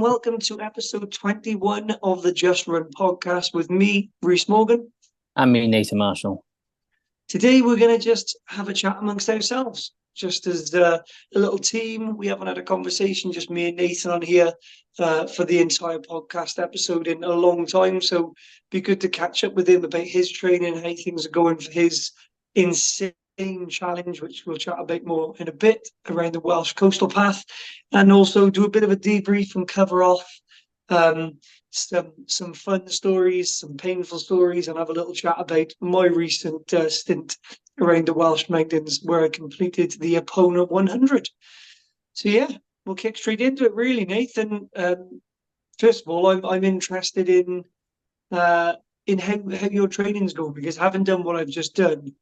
welcome to episode 21 of the Just Run podcast with me, Rhys Morgan. And me, Nathan Marshall. Today we're going to just have a chat amongst ourselves, just as a little team. We haven't had a conversation, just me and Nathan on here for the entire podcast episode in a long time. So it'd be good to catch up with him about his training, how things are going for his insane challenge, which we'll chat about more in a bit, around the Welsh coastal path, and also do a bit of a debrief and cover off some fun stories, some painful stories, and have a little chat about my recent stint around the Welsh mountains where I completed the Epona 100. So yeah, we'll kick straight into it really, Nathan. First of all, I'm interested in how your training's going, because having done what I've just done,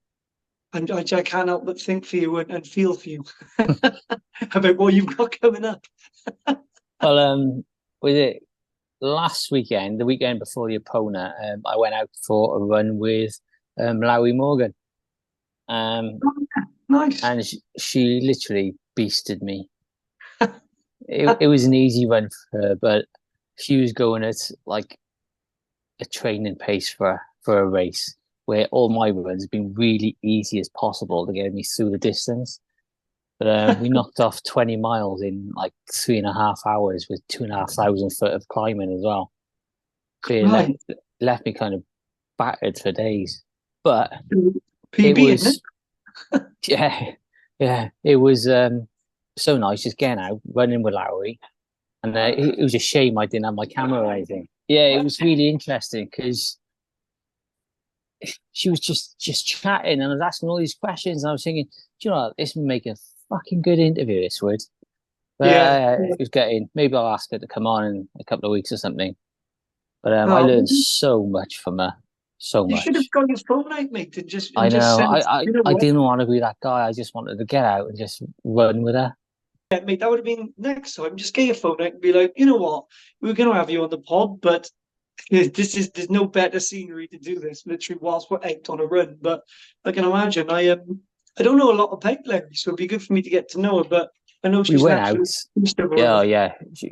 and I can't help but think for you and feel for you about what you've got coming up. Well, was it last weekend, the weekend before the Epona, I went out for a run with Rhys Morgan. Nice. And she literally beasted me. It was an easy run for her, but she was going at like a training pace for a race, where all my runs have been really easy as possible to get me through the distance. But we knocked off 20 miles in like 3.5 hours with 2,500 foot of climbing as well. So it left me kind of battered for days. But PB, it was, isn't it? Yeah, it was so nice just getting out, running with Lowry. And it was a shame I didn't have my camera or anything. Yeah, it was really interesting because she was just chatting, and I was asking all these questions, and I was thinking, do you know what, this would make a fucking good interview, this would. But it was getting, maybe I'll ask her to come on in a couple of weeks or something. But I learned so much from her. So much. You should have got your phone out, mate, and just I know. just send, I didn't want to be that guy. I just wanted to get out and just run with her. Yeah, mate, that would have been next time. Just get your phone out and be like, you know what, we're going to have you on the pod, but there's no better scenery to do this, literally, whilst we're out on a run. But I can imagine, I don't know a lot about Larry, so it'd be good for me to get to know her. But I know she's went out. Yeah. If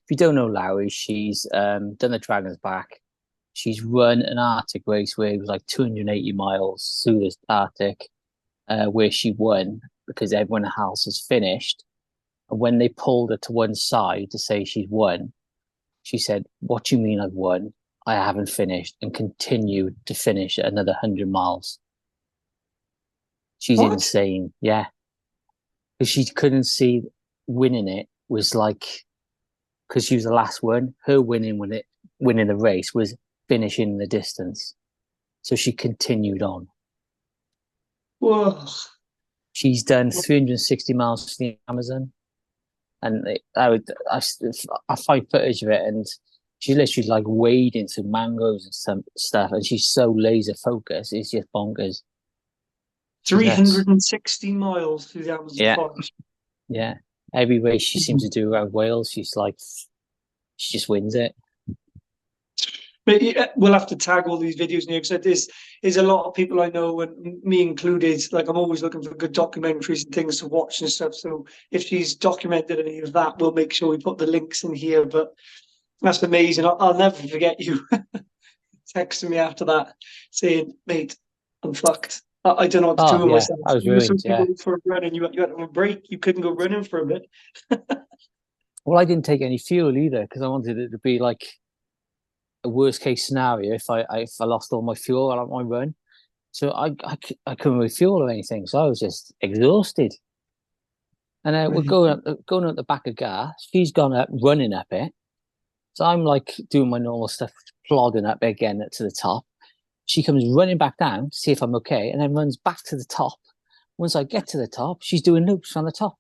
you don't know Lowry, she's done the Dragon's Back. She's run an Arctic race where it was like 280 miles through the Arctic, where she won because everyone else has finished. And when they pulled her to one side to say she's won, she said, "What do you mean I've won? I haven't finished," and continued to finish at another 100 miles. She's insane. Yeah. Because she couldn't see winning it was like, because she was the last one, her winning the race was finishing the distance. So she continued on. Whoa. She's done 360 miles to the Amazon. And I find footage of it, and she's literally like wading through mangroves and some stuff, and she's so laser focused, it's just bonkers. 360 miles through the Amazon forest. Yeah. Every race she seems to do around Wales, she just wins it. But we'll have to tag all these videos in here, because there's a lot of people I know, and me included, like, I'm always looking for good documentaries and things to watch and stuff. So if she's documented any of that, we'll make sure we put the links in here. But that's amazing. I'll never forget you texting me after that saying, "Mate, I'm fucked. I don't know what to do with myself." I was ruined, going for a run, and you had to have a break. You couldn't go running for a bit. Well, I didn't take any fuel either, because I wanted it to be like a worst case scenario if I lost all my fuel on my run. So I couldn't refuel or anything, so I was just exhausted. And we're going up the back of Garth. She's gone up running up it, so I'm like doing my normal stuff, plodding up again to the top. She comes running back down to see if I'm okay, and then runs back to the top. Once I get to the top, she's doing loops on the top.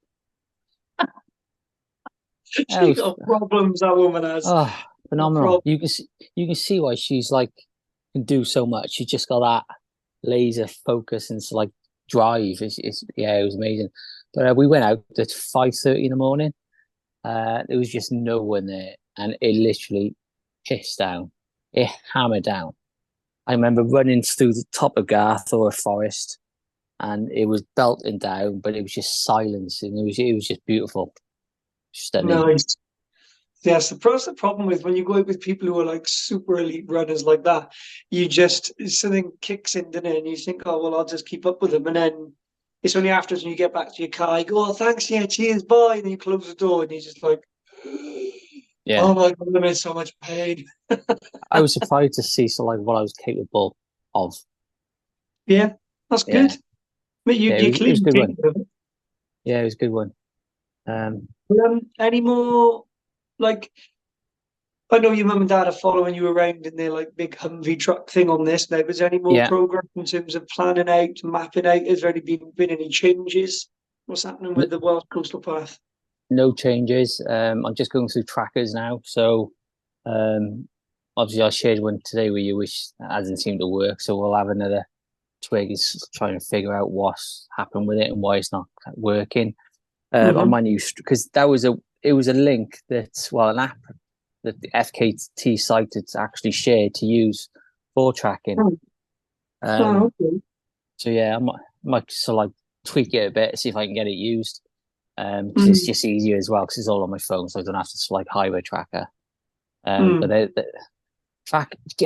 She got problems, that woman has. Oh, phenomenal! You can see why she's like can do so much. She's just got that laser focus and like drive. It was amazing. But we went out at 5:30 in the morning. There was just no one there, and it literally pissed down. It hammered down. I remember running through the top of Garth or a forest, and it was belting down, but it was just silence, and it was just beautiful, stunning. Nice. Yes, that's the problem with when you go out with people who are like super elite runners like that. You just something kicks in, doesn't it? And you think, oh well, I'll just keep up with them, and then it's only afterwards when you get back to your car, you go, oh thanks, yeah, cheers, bye, and then you close the door, and you're just like, Yeah, oh my god, I'm in so much pain. I was surprised to see so like what I was capable of. Yeah, that's Yeah, good. But yeah, you it was a clearly good one. capable of it. Yeah, it was a good one. Um, Any more like? I know your mum and dad are following you around in their like big Humvee truck thing on this now. Is there any more yeah, progress in terms of planning out, mapping out? Has there any been any changes? What's happening with n- the Welsh Coastal Path? no changes. I'm just going through trackers now. So, um, obviously I shared one today with you, which hasn't seemed to work. So we'll have another twig is trying to figure out what's happened with it and why it's not working. I Mm-hmm. might use because that was a link that an app that the FKT site had actually shared to use for tracking. Oh, Um, oh, okay. so yeah, I might sort of like tweak it a bit, see if I can get it used. Because it's Mm, just easier as well because it's all on my phone, so I don't have to like highway tracker. But mm.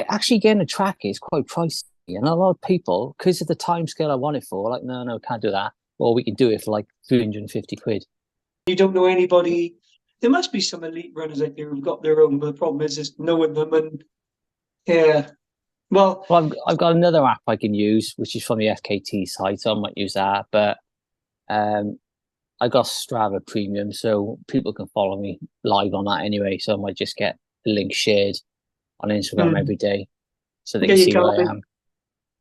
actually getting a tracker is quite pricey, and a lot of people, because of the time scale I want it for, like no, can't do that. Or we can do it for like 350 quid. You don't know anybody. There must be some elite runners out there who've got their own, but the problem is just knowing them. And yeah, well, Well, I've got another app I can use, which is from the FKT site, so I might use that. But um, I got Strava Premium, so people can follow me live on that anyway. So I might just get the link shared on Instagram mm. every day, so they Yeah, can you see can't. where I am.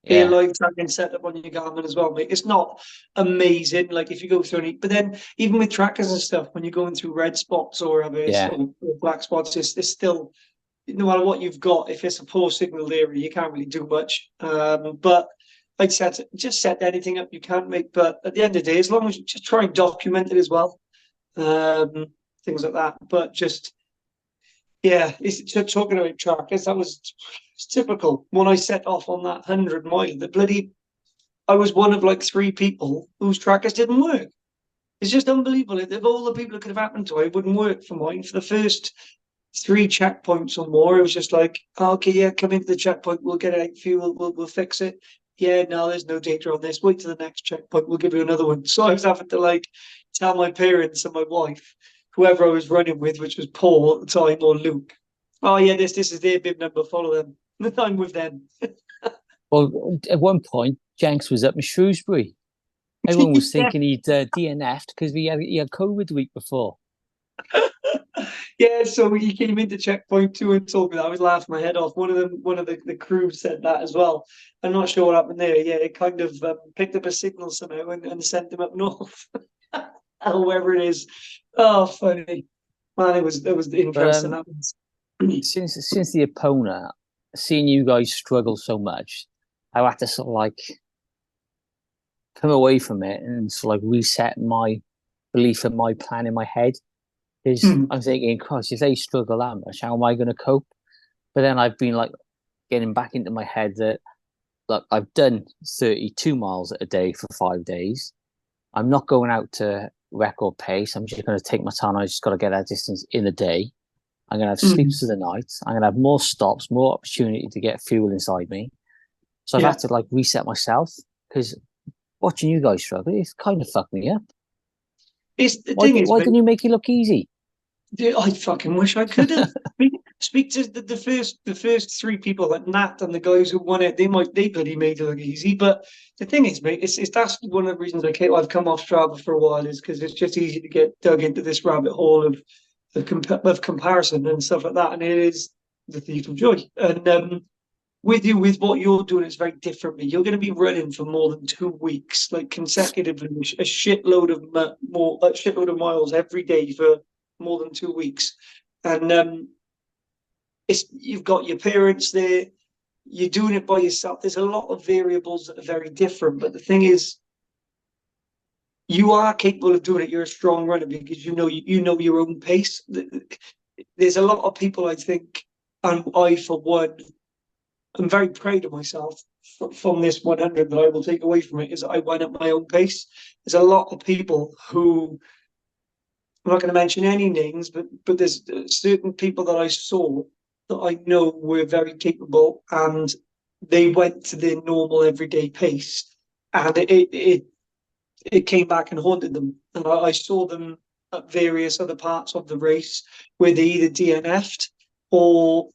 Be a Yeah, live tracking setup on your Garmin as well, mate. It's not amazing, like if you go through any, but then even with trackers and stuff, when you're going through red spots or others yeah. or black spots, it's still no matter what you've got. If it's a poor signal area, you can't really do much. But I'd set just set anything up you can, make. But at the end of the day, as long as you just try and document it as well, um, things like that. But just yeah, it's talking about trackers. That was typical when I set off on that 100 mile. The bloody I was one of like three people whose trackers didn't work. It's just unbelievable. If all the people it could have happened to, it wouldn't work for mine. For the first three checkpoints or more, it was just like, oh, okay, yeah, come into the checkpoint. We'll get it out for you. We'll fix it. Yeah, no, there's no data on this. Wait to the next checkpoint. We'll give you another one. So I was having to like tell my parents and my wife, whoever I was running with, which was Paul at the time or Luke. Oh yeah, this is their bib number. Follow them. I'm with them. Well, at one point, Jenks was up in Shrewsbury. Everyone was Yeah. thinking he'd DNF'd because he had COVID the week before. Yeah, so he came into checkpoint two and told me that. I was laughing my head off. One of the crew said that as well. I'm not sure what happened there. Yeah, it kind of picked up a signal somehow and sent him up north, or wherever it is. Oh, funny man! It was But interesting. That was. since the Epona, seeing you guys struggle so much, I had to sort of like come away from it and sort of like reset my belief and my plan in my head. Is Hmm. I'm thinking, gosh, if they struggle that much, how am I going to cope? But then I've been like getting back into my head that look, I've done 32 miles a day for 5 days. I'm not going out to record pace. I'm just going to take my time. I just got to get that distance in a day. I'm going to have Hmm. sleeps of the night. I'm going to have more stops, more opportunity to get fuel inside me. So I've Yeah, had to like reset myself because watching you guys struggle, it's kind of fucked me up. it's the thing is, Why mate. didn't you make it look easy? Dude, I fucking wish I could have. Speak to the first three people like Nat and the guys who won it. They bloody made it look easy. But the thing is, mate, it's that's one of the reasons I've come off Strava for a while is because it's just easy to get dug into this rabbit hole of comparison and stuff like that. And it is the thief of joy. And with what you're doing, it's very different. You're going to be running for more than 2 weeks, like consecutively, a shitload of a shitload of miles every day for more than 2 weeks, and it's you've got your parents there. You're doing it by yourself. There's a lot of variables that are very different, but the thing is, you are capable of doing it. You're a strong runner because you know your own pace. There's a lot of people, I think, and I for one I'm very proud of myself from this 100 that I will take away from it is I went at my own pace. There's a lot of people who I'm not going to mention any names, but there's certain people that I saw that I know were very capable, and they went to their normal everyday pace, and it came back and haunted them. And I saw them at various other parts of the race where they either DNF'd or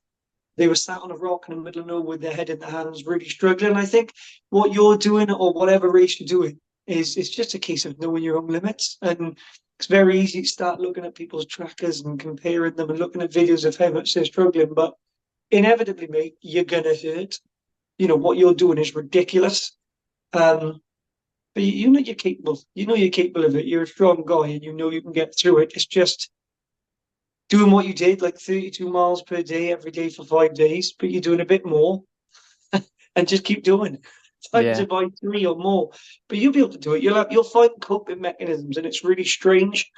they were sat on a rock in the middle of nowhere with their head in their hands, really struggling. I think what you're doing or whatever race you're doing is it's just a case of knowing your own limits. And it's very easy to start looking at people's trackers and comparing them and looking at videos of how much they're struggling. But inevitably, mate, you're gonna hurt. You know, what you're doing is ridiculous. But you know you're capable. You know you're capable of it. You're a strong guy and you know you can get through it. It's just doing what you did, like 32 miles per day every day for 5 days, but you're doing a bit more and just keep doing. Times it by 3 or more. But you'll be able to do it. You'll find coping mechanisms, and it's really strange.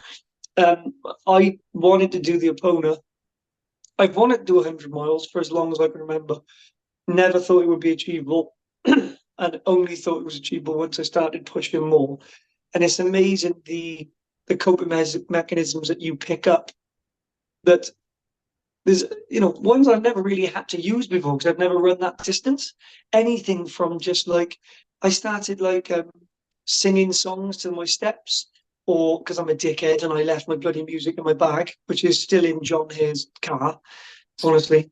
I wanted to do the Epona. I've wanted to do 100 miles for as long as I can remember. Never thought it would be achievable, and only thought it was achievable once I started pushing more. And it's amazing the coping mechanisms that you pick up. That there's, ones I've never really had to use before because I've never run that distance. Anything from just like I started like singing songs to my steps, or because I'm a dickhead and I left my bloody music in my bag, which is still in John Hare's car, honestly.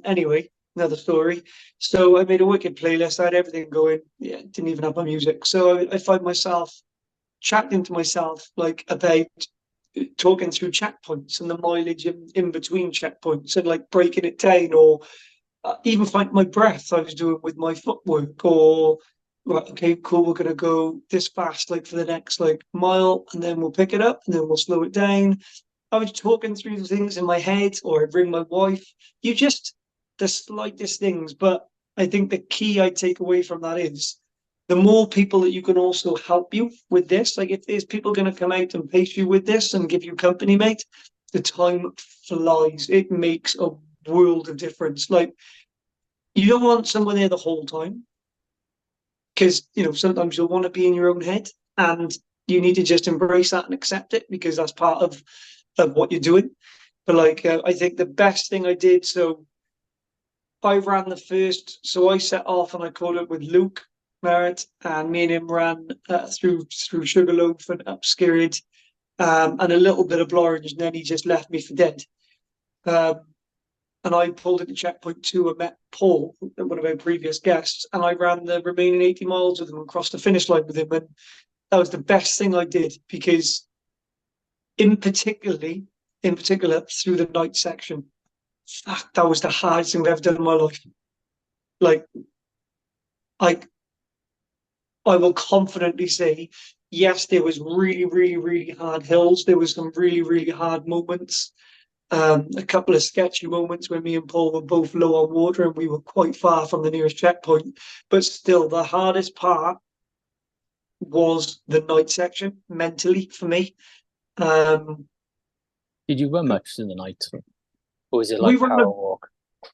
Anyway, another story. So I made a wicked playlist. I had everything going. Yeah, didn't even have my music. So I find myself chatting to myself like about talking through checkpoints and the mileage in between checkpoints and like breaking it down, or even find my breath I was doing with my footwork, or right, okay, cool, we're gonna go this fast like for the next like mile, and then we'll pick it up and then we'll slow it down. I was talking through things in my head, or I'd ring my wife. You just the slightest things, but I think the key I take away from that is the more people that you can also help you with this. Like if there's people going to come out and pace you with this and give you company, mate, the time flies. It makes a world of difference. Like you don't want someone there the whole time, because sometimes you'll want to be in your own head, and you need to just embrace that and accept it, because that's part of what you're doing. But like I think the best thing I did, so I ran the first, so I set off and I caught up with Luke Merritt, and me and him ran through Sugarloaf and up Skirrid, and a little bit of Blorenge, and then he just left me for dead. And I pulled into checkpoint 2 and met Paul, one of our previous guests, and I ran the remaining 80 miles with him and crossed the finish line with him. And that was the best thing I did, because in particular through the night section, that was the hardest thing I've ever done in my life. Like I will confidently say, yes, there was really, really, really hard hills. There was some really, really hard moments. A couple of sketchy moments where me and Paul were both low on water and we were quite far from the nearest checkpoint. But still, the hardest part was the night section, mentally, for me. Did you run much in the night? Or was it like power walk?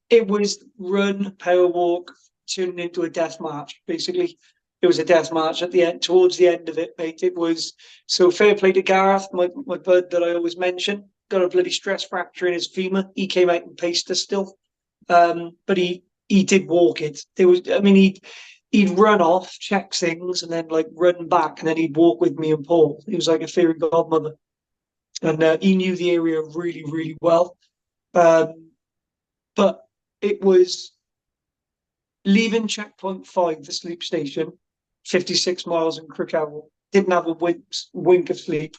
It was run, power walk, turning into a death march, basically. It was a death march at the end, towards the end of it, mate. It was, so fair play to Gareth, my bud that I always mention. Got a bloody stress fracture in his femur. He came out and paced us still. But he did walk it. He'd run off, check things, and then like run back, and then he'd walk with me and Paul. He was like a fairy godmother. And he knew the area really, really well. But it was leaving checkpoint 5, the sleep station, 56 miles in Crickhowell. Didn't have a wink of sleep.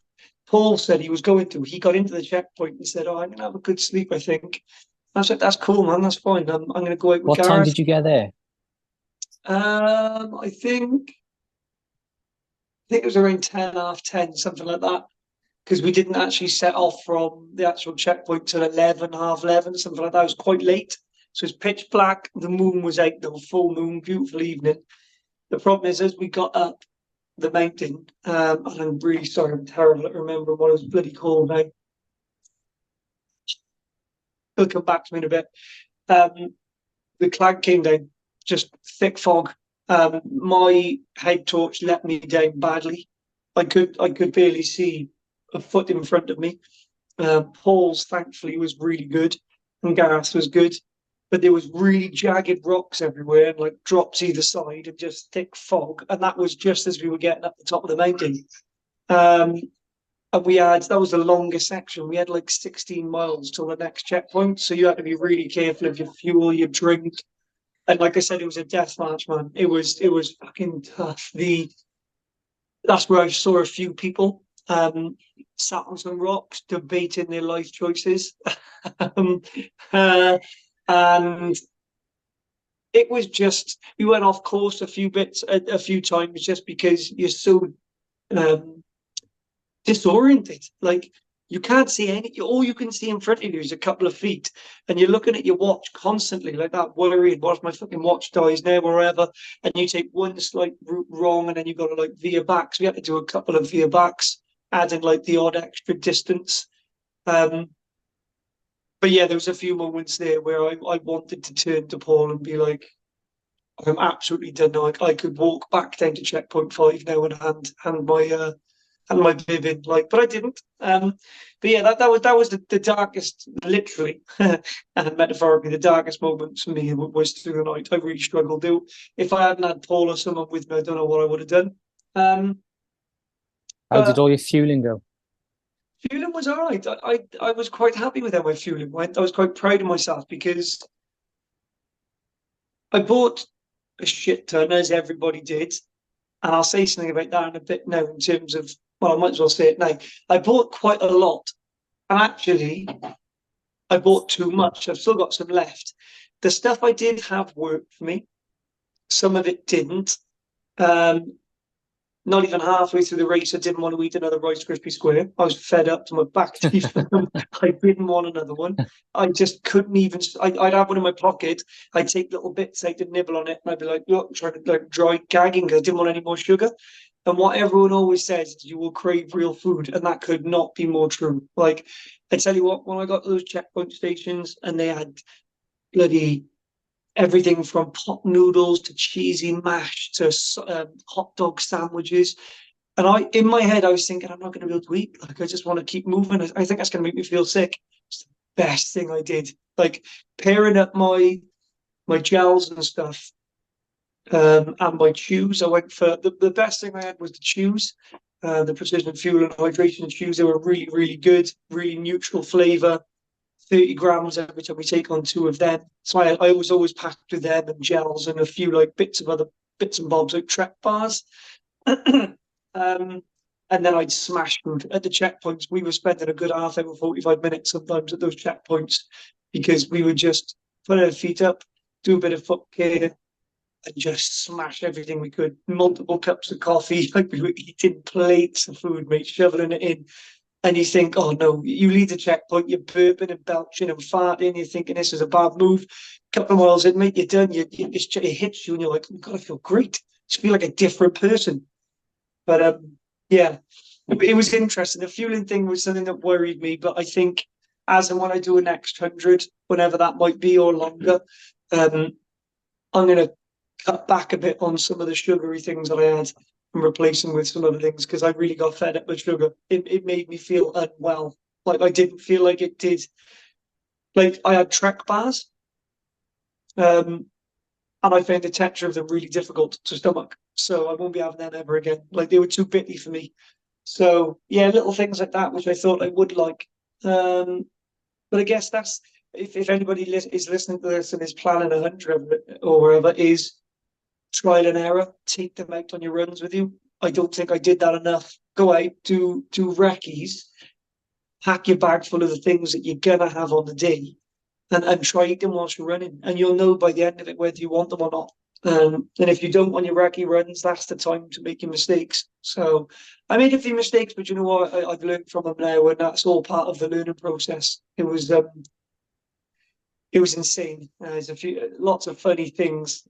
Paul said he was going to. He got into the checkpoint and said, "Oh, I'm going to have a good sleep, I think." I said, "That's cool, man. That's fine. I'm going to go out with What Gareth." time did you get there? I think it was around 10, half 10, something like that. Because we didn't actually set off from the actual checkpoint till 11, half 11, something like that. It was quite late. So it's pitch black. The moon was out, the full moon, beautiful evening. The problem is, as we got up the mountain, and I'm really sorry, I'm terrible at remembering what it was bloody called now. It'll come back to me in a bit. The cloud came down, just thick fog. My head torch let me down badly. I could barely see a foot in front of me. Paul's, thankfully, was really good, and Gareth's was good. But there was really jagged rocks everywhere and like drops either side and just thick fog. And that was just as we were getting up the top of the mountain. And that was the longest section. We had like 16 miles till the next checkpoint. So you had to be really careful of your fuel, your drink. And like I said, it was a death match, man. It was fucking tough. That's where I saw a few people sat on some rocks debating their life choices. um, uh, and it was just, we went off course a few times just because you're so disoriented. Like you can't see all you can see in front of you is a couple of feet, and you're looking at your watch constantly like that, worried, what if my fucking watch dies now or whatever? And you take one slight route wrong, and then you've got to like veer back. So we had to do a couple of veer backs, adding like the odd extra distance. But yeah, there was a few moments there where I wanted to turn to Paul and be like, I'm absolutely done now. I could walk back down to checkpoint 5 now and hand my bib in, like, but I didn't. But yeah, that was the darkest, literally and metaphorically, the darkest moments for me was through the night. I really struggled. If I hadn't had Paul or someone with me, I don't know what I would have done. How did all your fueling go? Fueling was all right. I was quite happy with how my fueling went. I was quite proud of myself because I bought a shit ton, as everybody did. And I'll say something about that in a bit now in terms of, well, I might as well say it now. I bought quite a lot. And actually, I bought too much. I've still got some left. The stuff I did have worked for me. Some of it didn't. Not even halfway through the race, I didn't want to eat another Rice Krispie Square. I was fed up to my back teeth. I didn't want another one. I just couldn't even. I'd have one in my pocket. I'd take little bits out to nibble on it, and I'd be like, look, trying to like dry gagging because I didn't want any more sugar. And what everyone always says is you will crave real food, and that could not be more true. Like, I tell you what, when I got to those checkpoint stations and they had bloody everything from pot noodles to cheesy mash to hot dog sandwiches. And in my head, I was thinking, I'm not going to be able to eat. Like, I just want to keep moving. I think that's going to make me feel sick. It's the best thing I did. Like, pairing up my gels and stuff and my chews. I went for the best thing I had was the chews. The Precision Fuel and Hydration chews. They were really, really good, really neutral flavor. 30 grams every time we take on 2 of them. So I was always packed with them and gels and a few like bits and bobs like Trek bars. And then I'd smash food at the checkpoints. We were spending a good half hour, 45 minutes sometimes at those checkpoints because we would just put our feet up, do a bit of foot care, and just smash everything we could. Multiple cups of coffee, like we were eating plates of food, mate, shoveling it in. And you think, oh no, you leave the checkpoint, you're burping and belching and farting, you're thinking this is a bad move. A couple of miles in, mate, you're done. It hits you and you're like, oh, God, I feel great. Just feel like a different person. But yeah, it was interesting. The fueling thing was something that worried me, but I think as and when I do a next 100, whenever that might be or longer, I'm going to cut back a bit on some of the sugary things that I had and replace them with some other things because I really got fed up with sugar. It made me feel unwell. Like I didn't feel like it did. Like I had Trek bars, and I found the texture of them really difficult to stomach. So I won't be having them ever again. Like they were too bitty for me. So yeah, little things like that, which I thought I would like. But I guess that's if anybody is listening to this and is planning 100 or wherever, is trial and error. Take them out on your runs with you. I don't think I did that enough. Go out, do recce's, pack your bag full of the things that you're gonna have on the day, and try eat them whilst you're running, and you'll know by the end of it whether you want them or not. And if you don't want your recce runs, that's the time to make your mistakes. So I made a few mistakes, but you know what? I've learned from them now, and that's all part of the learning process. It was insane. There's lots of funny things.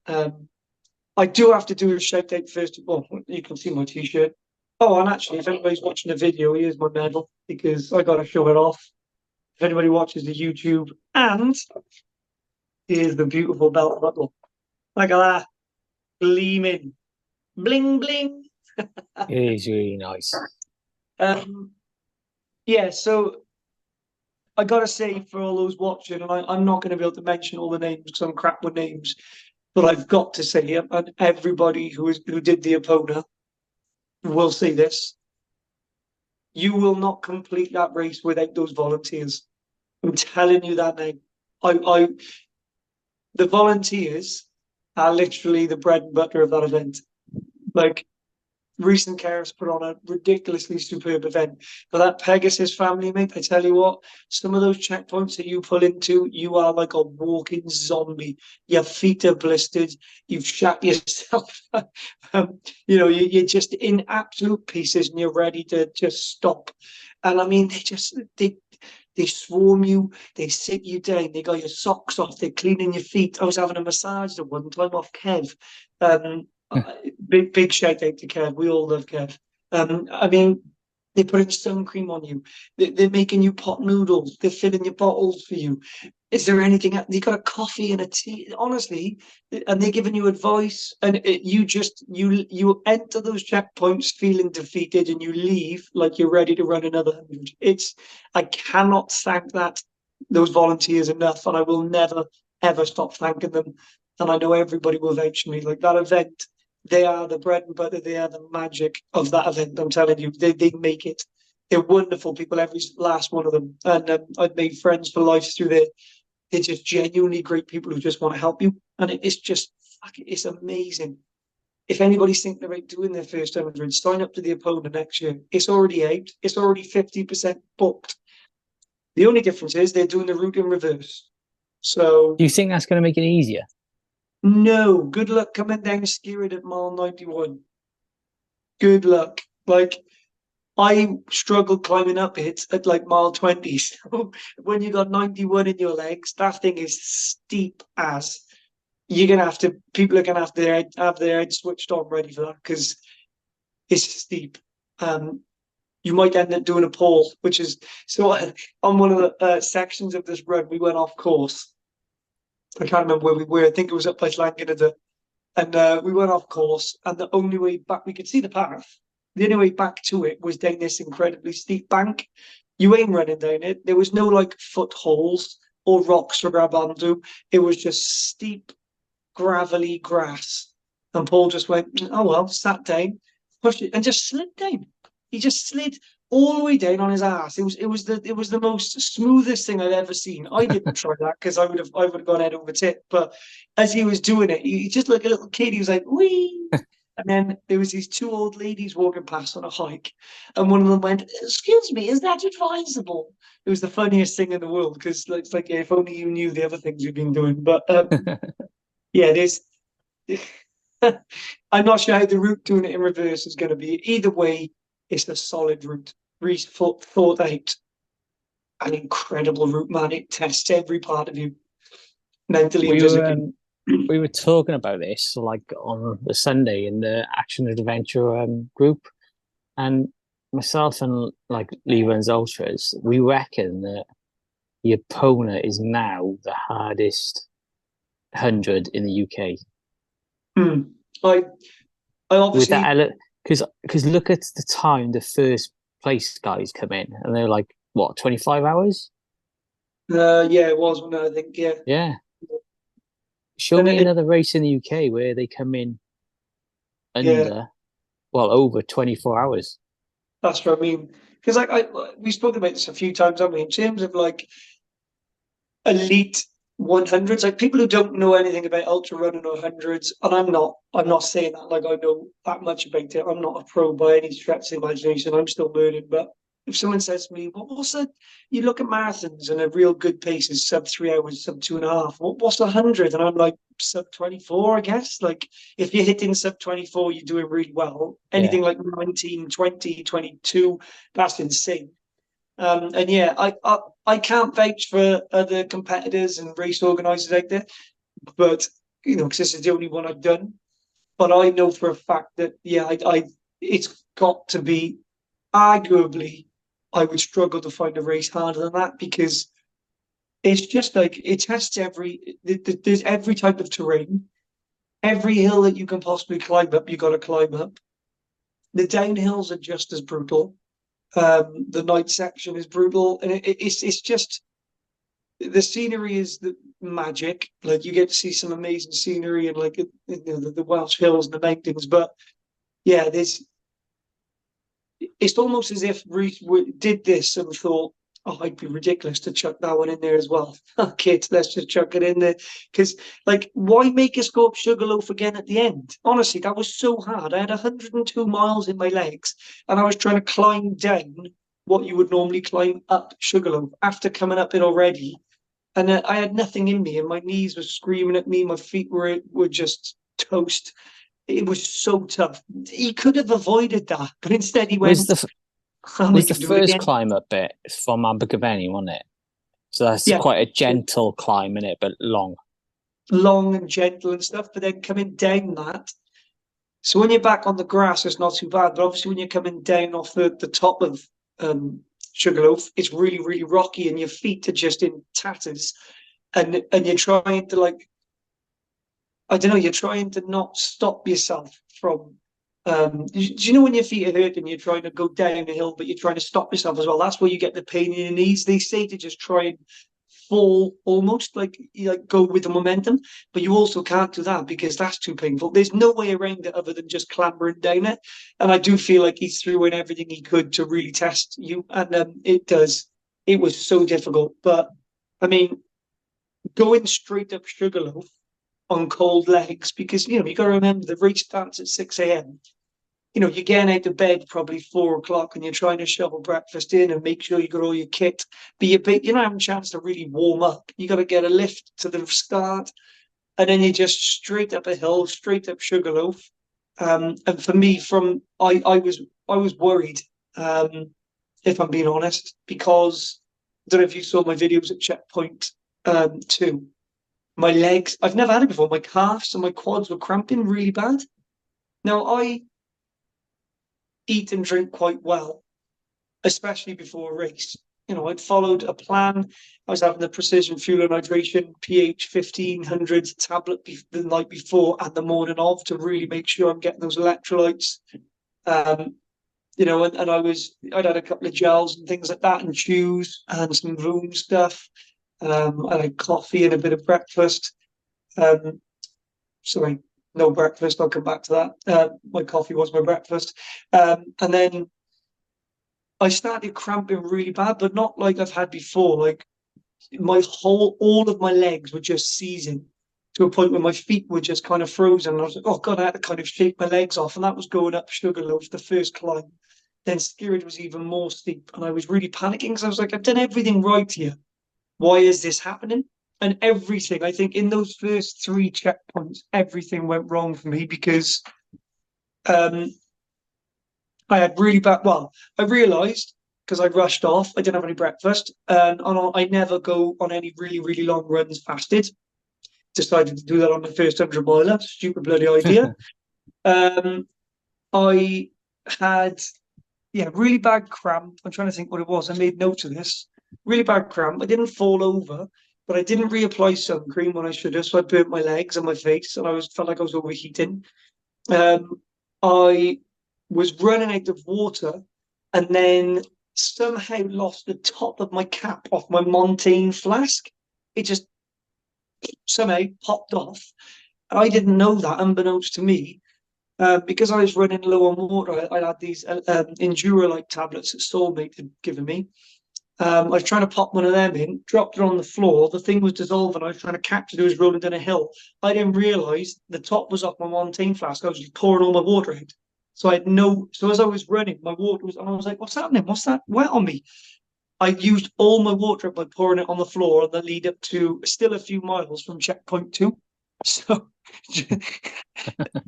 I do have to do a shout out first. Well, you can see my t-shirt. Oh, and actually, if anybody's watching the video, here's my medal because I got to show it off. If anybody watches the YouTube, and here's the beautiful belt buckle. Look at that, gleaming, bling bling. It is really nice. Yeah, so I gotta say for all those watching, and I'm not going to be able to mention all the names because I'm crap with names, but I've got to say, and everybody who did the Epona will say this: you will not complete that race without those volunteers. I'm telling you that now. I the volunteers are literally the bread and butter of that event. Like Rhys and Karis put on a ridiculously superb event. For that Pegasus family, mate, I tell you what, some of those checkpoints that you pull into, you are like a walking zombie. Your feet are blistered. You've shat yourself. You're just in absolute pieces and you're ready to just stop. And I mean, they swarm you, they sit you down, they got your socks off, they're cleaning your feet. I was having a massage at one time off Kev. Big shout out to Kev. We all love Kev. I mean, they're putting sun cream on you. They're making you pot noodles. They're filling your bottles for you. Is there anything? They got a coffee and a tea. Honestly, and they're giving you advice. And you enter those checkpoints feeling defeated, and you leave like you're ready to run another 100. I cannot thank those volunteers enough, and I will never ever stop thanking them. And I know everybody will vouch for me. Like that event, they are the bread and butter. They are the magic of that event. I'm telling you, they make it. They're wonderful people, every last one of them. And I've made friends for life through there. They're just genuinely great people who just want to help you. And it's amazing. If anybody's thinking about doing their first 100, sign up to the Epona next year. It's already out. It's already 50% booked. The only difference is they're doing the route in reverse. So Do you think that's going to make it easier? no, good luck coming down Skirrid at mile 91. Good luck. Like, I struggled climbing up it at like mile 20. So when you got 91 in your legs, that thing is steep as. People are gonna have their head switched on ready for that because it's steep. You might end up doing a pole, which is so on one of the sections of this run, we went off course. I can't remember where we were. I think it was up by Llangenedr. And we went off course, and the only way back, we could see the path. The only way back to it was down this incredibly steep bank. You ain't running down it. There was no like footholds or rocks to grab onto. It was just steep, gravelly grass. And Paul just went, oh well, sat down, pushed it, and just slid down. He just slid all the way down on his ass. It was the most smoothest thing I'd ever seen. I didn't try that because I would have gone head over tip. But as he was doing it, he just like a little kid. He was like, wee. And then there was these two old ladies walking past on a hike, and one of them went, "Excuse me, is that advisable?" It was the funniest thing in the world because it's like if only you knew the other things we've been doing. But yeah, there's. I'm not sure how the route doing it in reverse is going to be. Either way, it's a solid route. Rhys thought out an incredible route, man. It tests every part of you, mentally and physically. We were talking about this like on the Sunday in the Action and Adventure group, and myself and like Levan's Ultras, we reckon that the Epona is now the hardest 100 in the UK. I obviously because look at the time the first place guys come in, and they're like what 25 hours. Yeah, it was, I think, yeah. Yeah. Show me another race in the UK where they come in under, over 24 hours. That's what I mean. Because we spoke about this a few times, haven't we? In terms of like elite 100s, like people who don't know anything about ultra running or hundreds, and I'm not saying that like I know that much about it. I'm not a pro by any stretch of the imagination. I'm still learning. But if someone says to me, what's that? You look at marathons and a real good pace is sub 3 hours, sub 2.5. What's 100? And I'm like, sub 24, I guess. Like if you're hitting sub 24, you're doing really well. Anything like 19, 20, 22, that's insane. And yeah, I can't vouch for other competitors and race organisers out there, but because this is the only one I've done. But I know for a fact that it's got to be arguably. I would struggle to find a race harder than that because it's just like it tests there's every type of terrain, every hill that you can possibly climb up, you got to climb up. The downhills are just as brutal. The night section is brutal, and it's just the scenery is the magic. Like you get to see some amazing scenery and like the Welsh hills and the mountains. But yeah, it's almost as if Rhys did this and thought, "Oh, it'd be ridiculous to chuck that one in there as well." Kids, let's just chuck it in there because, like, why make us go up Sugarloaf again at the end? Honestly, that was so hard. I had 102 miles in my legs, and I was trying to climb down what you would normally climb up Sugarloaf after coming up it already. And I had nothing in me, and my knees were screaming at me. My feet were just toast. It was so tough. He could have avoided that, but instead he Was went, the I'll was make the him do it first again. climb up bit from Abergavenny, wasn't it? So that's Yeah, quite a gentle climb in it, but long. long and gentle and stuff, but then coming down that. So when you're back on the grass, it's not too bad. But obviously, when you're coming down off the top of Sugarloaf, it's really, really rocky, and your feet are just in tatters. And you're trying to like, I don't know, you're trying to not stop yourself from. Do you know when your feet are hurt and you're trying to go down a hill, but you're trying to stop yourself as well? That's where you get the pain in your knees. They say to just try and fall almost like you like go with the momentum, but you also can't do that because that's too painful. There's no way around it other than just clambering down it. And I do feel like he threw in everything he could to really test you, and it does. It was so difficult, but I mean, going straight up Sugarloaf on cold legs because you got to remember the race starts at 6 a.m. You're getting out of bed probably 4 o'clock and you're trying to shovel breakfast in and make sure you got all your kit. But you're not having a chance to really warm up. You got to get a lift to the start, and then you just straight up a hill, straight up Sugarloaf. And for me, I was worried, if I'm being honest, because I don't know if you saw my videos at checkpoint 2. My legs, I've never had it before. My calves and my quads were cramping really bad. Now I eat and drink quite well, especially before a race. I'd followed a plan. I was having the precision fuel and hydration pH 1500 tablet the night before and the morning of to really make sure I'm getting those electrolytes. And I'd had a couple of gels and things like that, and chews and some room stuff. I had coffee and a bit of breakfast. Sorry, no breakfast. I'll come back to that. My coffee was my breakfast. And then I started cramping really bad, but not like I've had before. Like all of my legs were just seizing to a point where my feet were just kind of frozen. And I was like, oh God, I had to kind of shake my legs off. And that was going up Sugarloaf, the first climb. Then Skirrid was even more steep. And I was really panicking because I was like, I've done everything right here. Why is this happening? And everything, I think in those first 3 checkpoints, everything went wrong for me because I had really bad. Well, I realised because I rushed off, I didn't have any breakfast, and I never go on any really, really long runs fasted. Decided to do that on my first 100 miler. Stupid bloody idea. I had, yeah, really bad cramp. I'm trying to think what it was. I made notes of this. Really bad cramp. I didn't fall over, but I didn't reapply sun cream when I should have, so I burnt my legs and my face, and felt like I was overheating. I was running out of water, and then somehow lost the top of my cap off my Montaigne flask. It just somehow popped off. I didn't know that, unbeknownst to me. Because I was running low on water, I had these Endura-like tablets that Soulmate had given me. I was trying to pop one of them in, dropped it on the floor. The thing was dissolving. I was trying to catch it. It was rolling down a hill. I didn't realise the top was off my Montaigne flask. I was just pouring all my water out. So I had no. So as I was running, my water was, and I was like, "What's happening? What's that wet on me?" I used all my water by pouring it on the floor on the lead up to still a few miles from checkpoint 2. So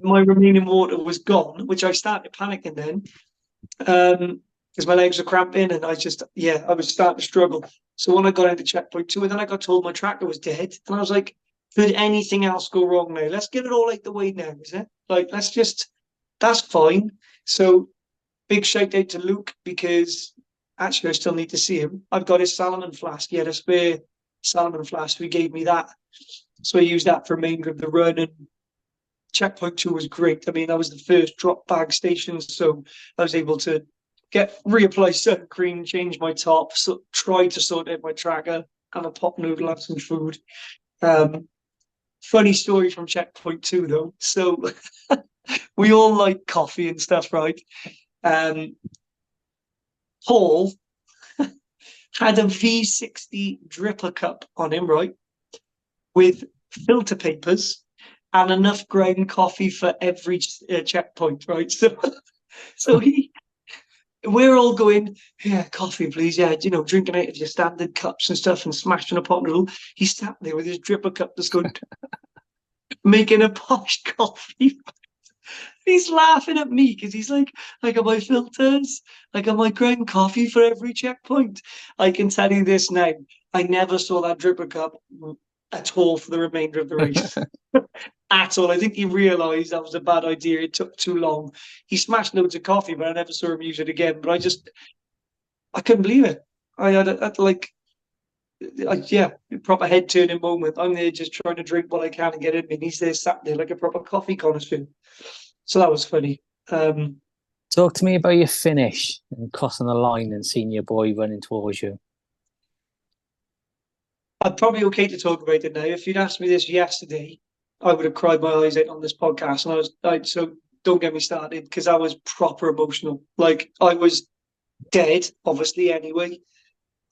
my remaining water was gone, which I started panicking then, because my legs were cramping and I was starting to struggle. So when I got into checkpoint 2, and then I got told my tractor was dead, and I was like, could anything else go wrong now? Let's get it all out the way now, is it? Like, that's fine. So big shout out to Luke, because actually I still need to see him. I've got his salmon flask. He had a spare salmon flask. He gave me that. So I used that for the remainder of the run, and checkpoint 2 was great. I mean, that was the first drop bag station, so I was able to reapply sun cream, change my top, try to sort out my tracker, have a pop noodle, have some food. Funny story from checkpoint 2 though. So we all like coffee and stuff, right? Paul had a V60 dripper cup on him, right? With filter papers and enough ground coffee for every checkpoint, right? So we're all going, yeah, coffee, please. Yeah, drinking out of your standard cups and stuff and smashing a pot noodle. He sat there with his dripper cup just going, making a posh coffee. He's laughing at me because he's like, I got my filters, I got my ground coffee for every checkpoint. I can tell you this now, I never saw that dripper cup at all for the remainder of the race. At all. I think he realised that was a bad idea. It took too long. He smashed loads of coffee, but I never saw him use it again. But I couldn't believe it. I had proper head turning moment. I'm there just trying to drink what I can and get in, and he's there sat there like a proper coffee connoisseur. So that was funny. Talk to me about your finish and crossing the line and seeing your boy running towards you. I'm probably okay to talk about it now. If you'd asked me this yesterday, I would have cried my eyes out on this podcast. And so don't get me started because I was proper emotional. Like I was dead, obviously, anyway.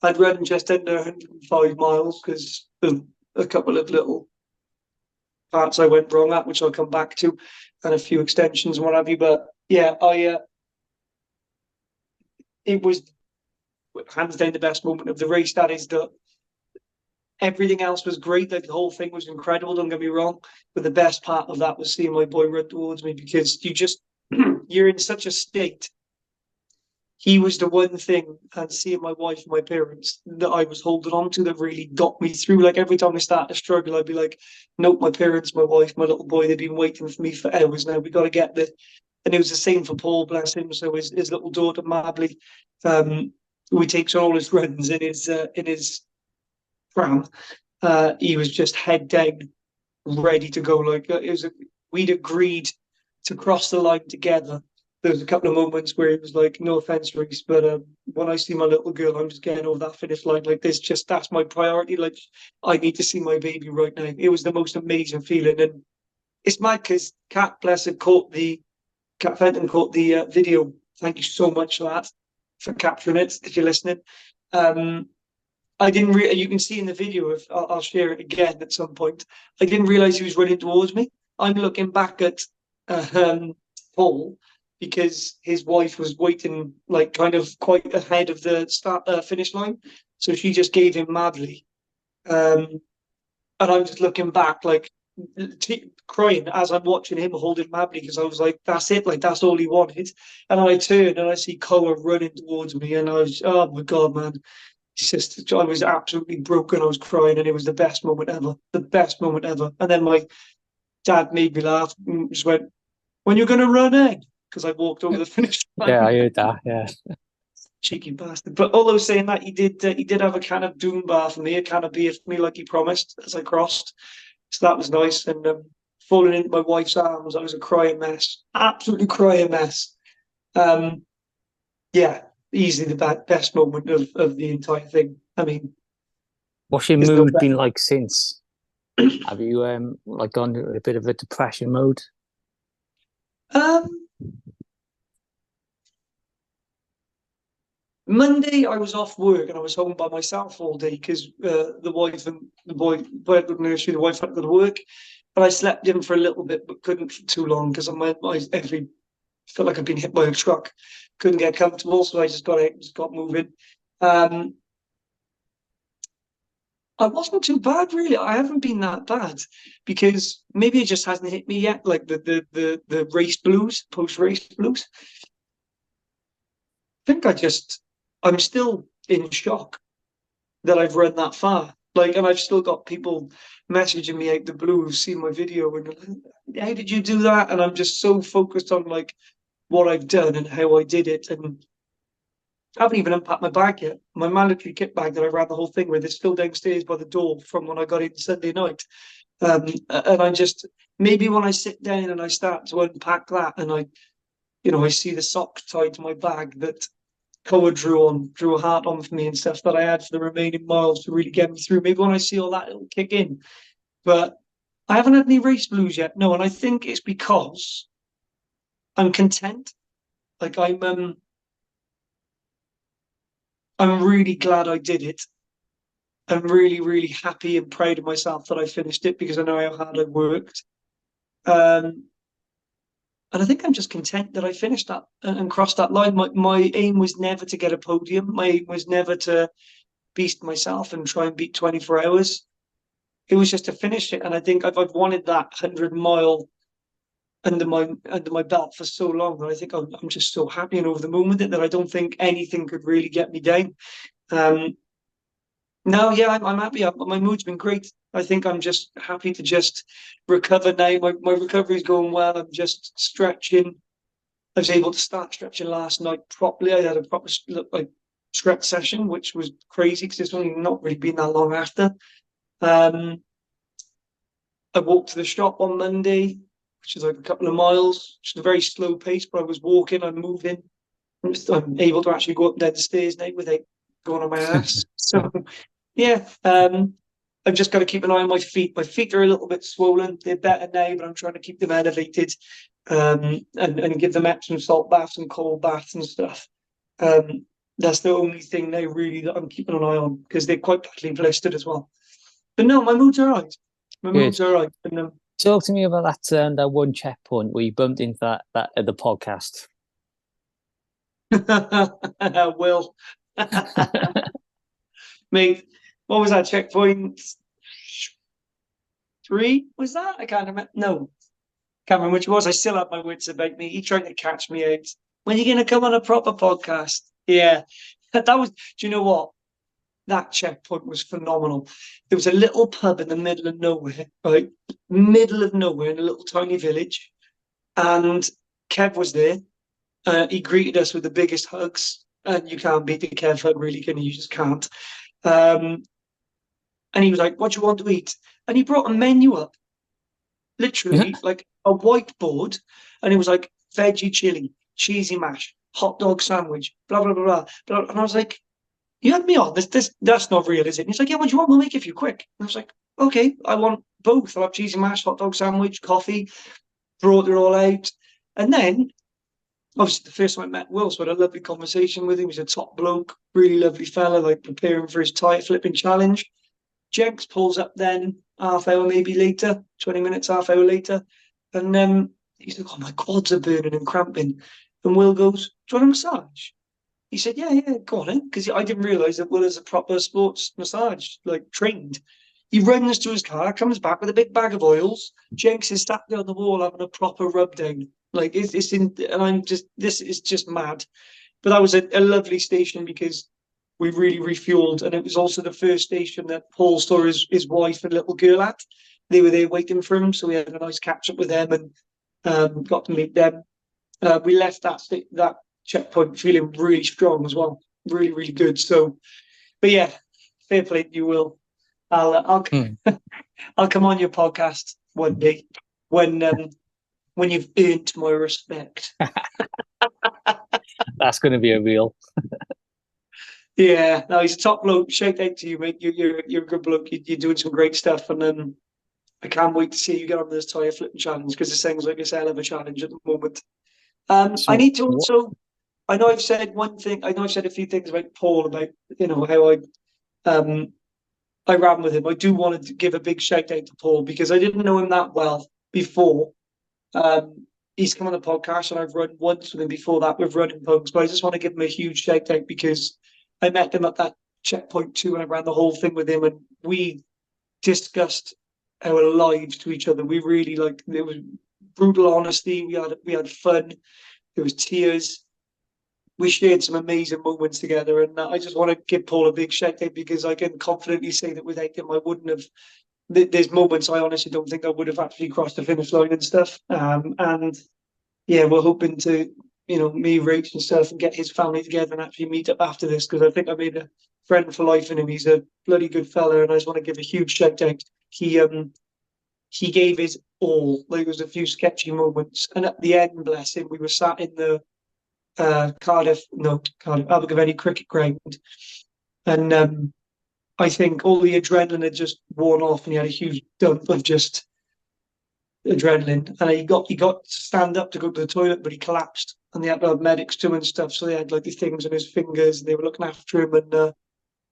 I'd run just under 105 miles because of a couple of little parts I went wrong at, which I'll come back to, and a few extensions and what have you. But yeah, it was hands down the best moment of the race. That is that everything else was great. Like the whole thing was incredible. Don't get me wrong, but the best part of that was seeing my boy run towards me because you're in such a state. He was the one thing, and seeing my wife and my parents that I was holding on to that really got me through. Like every time I started to struggle, I'd be like, nope, my parents, my wife, my little boy, they've been waiting for me for hours now. We got to get there. And it was the same for Paul, bless him. So his little daughter, Mabley, who he takes on all his runs in his pram, he was just head down, ready to go. Like we'd agreed to cross the line together. There was a couple of moments where it was like, no offense, Rhys, but when I see my little girl, I'm just getting over that finish line. Like that's my priority. Like I need to see my baby right now. It was the most amazing feeling, and it's mad because Kat, bless her, Kat Fenton caught the video. Thank you so much for capturing it. If you're listening, I didn't. You can see in the video. If I'll share it again at some point. I didn't realize he was running towards me. I'm looking back at Paul, because his wife was waiting, like kind of quite ahead of the finish line, so she just gave him Mabley, and I'm just looking back, like crying as I'm watching him holding Mabley because I was like, that's it, like that's all he wanted. And I turn and I see Koa running towards me, and I was, oh my god, man! It's just, I was absolutely broken. I was crying, and it was the best moment ever, the best moment ever. And then my dad made me laugh and just went, "When you're going to run in?" Because I walked over the finish line. Yeah, I heard that. Yeah, cheeky bastard. But although saying that, he did have a can of Doom bar for me, a can of beer for me, like he promised as I crossed. So that was nice. And falling into my wife's arms, I was a crying mess, absolutely crying mess. Yeah, easily the best moment of the entire thing. I mean, what's your mood been like since? Have you like gone into a bit of a depression mode? Monday I was off work and I was home by myself all day because the wife and the boy went to the nursery, the wife had to go to work, and I slept in for a little bit but couldn't for too long because I felt like I'd been hit by a truck, couldn't get comfortable, so I just got out, just got moving. I wasn't too bad really. I haven't been that bad because maybe it just hasn't hit me yet, like the race blues, post race blues. I think I'm still in shock that I've run that far. Like, and I've still got people messaging me out the blue who've seen my video and like, how did you do that? And I'm just so focused on like what I've done and how I did it. And I haven't even unpacked my bag yet. My mandatory kit bag that I ran the whole thing with is still downstairs by the door from when I got in Sunday night. And I just, maybe when I sit down and I start to unpack that and I see the socks tied to my bag, that Coa drew a heart on for me and stuff that I had for the remaining miles to really get me through. Maybe when I see all that, it'll kick in. But I haven't had any race blues yet. No, and I think it's because I'm content. Like I'm really glad I did it. I'm really, really happy and proud of myself that I finished it because I know how hard I worked. Um, and I think I'm just content that I finished that and crossed that line. My aim was never to get a podium. My aim was never to beast myself and try and beat 24 hours. It was just to finish it. And I think I've wanted that 100-mile under my belt for so long that I think I'm just so happy and over the moon with it that I don't think anything could really get me down. No, yeah, I'm happy. My mood's been great. I think I'm just happy to just recover now. My recovery's going well. I'm just stretching. I was able to start stretching last night properly. I had a proper like stretch session, which was crazy because it's only not really been that long after. I walked to the shop on Monday, which is like a couple of miles, which is a very slow pace, but I was walking, I'm moving. I'm able to actually go up and down the stairs now without going on my ass. So, yeah, I've just got to keep an eye on my feet. My feet are a little bit swollen. They're better now, but I'm trying to keep them elevated and give them Epsom salt baths and cold baths and stuff. That's the only thing now really that I'm keeping an eye on because they're quite badly blistered as well. But no, my mood's all right. My mood's all right. And, talk to me about that one checkpoint where you bumped into that at the podcast. Will. Mate, what was that checkpoint? 3 was that? I can't remember. No, can't remember which it was. I still have my wits about me. He tried to catch me out. When are you going to come on a proper podcast? Yeah, that was. Do you know what? That checkpoint was phenomenal. There was a little pub in the middle of nowhere, right? Middle of nowhere in a little tiny village, and Kev was there. He greeted us with the biggest hugs, and you can't beat the Kev hug, really, can you? You just can't. And he was like, "What do you want to eat?" And he brought a menu up, literally like a whiteboard, and it was like veggie chili, cheesy mash, hot dog sandwich, blah blah blah blah. And I was like, "You had me on. That's not real, is it?" And he's like, "Yeah, what do you want? We'll make it for you quick." And I was like, "Okay, I want both. I'll have cheesy mash, hot dog sandwich, coffee." Brought it all out, and then obviously the first time I met Will, so I had a lovely conversation with him. He's a top bloke, really lovely fella, like preparing for his tire flipping challenge. Jenks pulls up then half hour maybe later, 20 minutes, half hour later. And he's like, "Oh, my quads are burning and cramping." And Will goes, "Do you want a massage?" He said, "Yeah, yeah, go on in." Because I didn't realise that Will is a proper sports massage, like trained. He runs to his car, comes back with a big bag of oils. Jenks is sat there on the wall having a proper rub down. Like it's in, and I'm just, this is just mad. But that was a lovely station because we really refueled, and it was also the first station that Paul saw his wife and little girl at. They were there waiting for him, so we had a nice catch up with them and got to meet them. We left that checkpoint feeling really strong as well, really really good. So, but yeah, fair play to you, Will. I'll I'll come on your podcast one day when you've earned my respect. That's going to be a real. Yeah, no, he's a top bloke. Shout out to you, mate. You're a good bloke. You're doing some great stuff, and I can't wait to see you get on this tire flipping challenge because it sounds like it's a hell of a challenge at the moment. So I need to also. I know I've said one thing. I know I've said a few things about Paul about how I ran with him. I do want to give a big shout out to Paul because I didn't know him that well before. He's come on the podcast and I've run once with him before that with running punks, but I just want to give him a huge shout out because I met him at that checkpoint too and I ran the whole thing with him and we discussed our lives to each other. We really there was brutal honesty. We had fun. There was tears. We shared some amazing moments together, and I just want to give Paul a big shout out because I can confidently say that without him, I wouldn't have. There's moments I honestly don't think I would have actually crossed the finish line and stuff. And yeah, we're hoping to, me, Rach and stuff, and get his family together and actually meet up after this because I think I made a friend for life in him. He's a bloody good fella, and I just want to give a huge shout out. He gave his all. Like, there was a few sketchy moments, and at the end, bless him, we were sat in the Abergavenny cricket ground, and I think all the adrenaline had just worn off, and he had a huge dump of just adrenaline, and he got to stand up to go to the toilet, but he collapsed, and they had to have medics to and stuff. So they had like these things on his fingers, and they were looking after him, and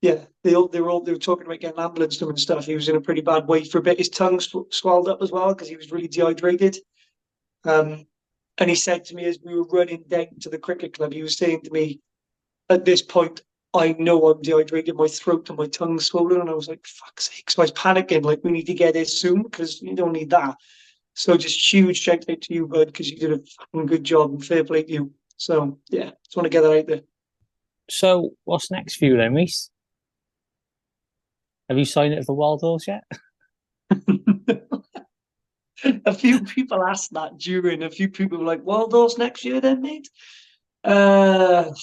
they were talking about getting an ambulance to him and stuff. He was in a pretty bad way for a bit. His tongue swelled up as well because he was really dehydrated. And he said to me as we were running down to the cricket club, he was saying to me, at this point, I know I'm dehydrated, my throat and my tongue's swollen. And I was like, fuck's sake. So I was panicking, like, we need to get this soon because you don't need that. So just huge shout out to you, bud, because you did a fucking good job and fair play to you. So, yeah, just want to get that out there. So, what's next for you then, Rhys? Have you signed it for Wild Horse yet? A few people asked that during. A few people were like, Wild Horse next year then, mate? No.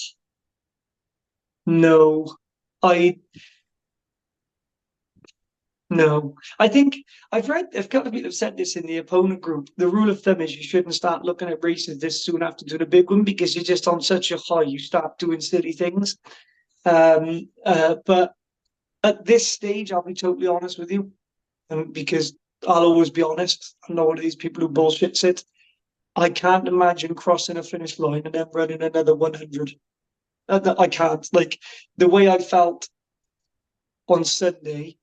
No. I think I've read, a couple of people have said this in the opponent group. The rule of thumb is you shouldn't start looking at races this soon after doing a big one because you're just on such a high, you start doing silly things. But at this stage, I'll be totally honest with you, because I'll always be honest. I'm not one of these people who bullshits it. I can't imagine crossing a finish line and then running another 100. I can't. Like, the way I felt on Sunday,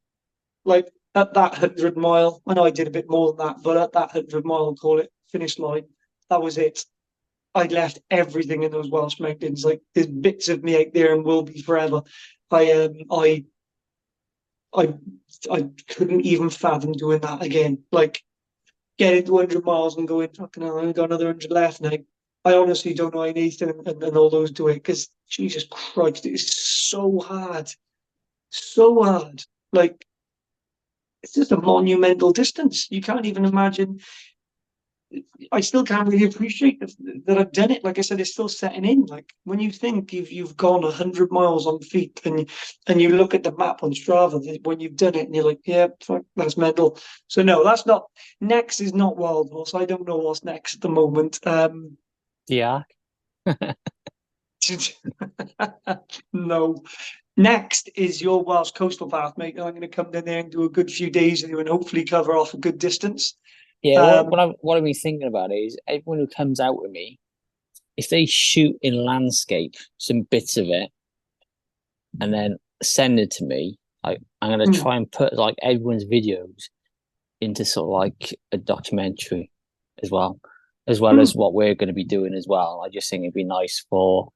like at that 100 mile, I know I did a bit more than that, but at that 100 mile, call it finish line, that was it. I'd left everything in those Welsh mountains. Like, there's bits of me out there and will be forever. I couldn't even fathom doing that again. Like, getting to 100 miles and going, fucking hell, I've got another 100 left now. I honestly don't know how Nathan and all those do it because, Jesus Christ, it is so hard. So hard. Like, it's just a monumental distance. You can't even imagine. I still can't really appreciate that I've done it. Like I said, it's still setting in. Like, when you think you've gone 100 miles on feet and you look at the map on Strava when you've done it and you're like, yeah, fuck, that's mental. So no, that's not. Next is not Wild Horse. I don't know what's next at the moment. Yeah. No. Next is your Welsh coastal path, mate. I'm going to come down there and do a good few days with you and hopefully cover off a good distance. Yeah, what I've been thinking about is everyone who comes out with me, if they shoot in landscape some bits of it and then send it to me, I'm going to try and put like everyone's videos into sort of like a documentary as well as what we're going to be doing as well. I just think it'd be nice for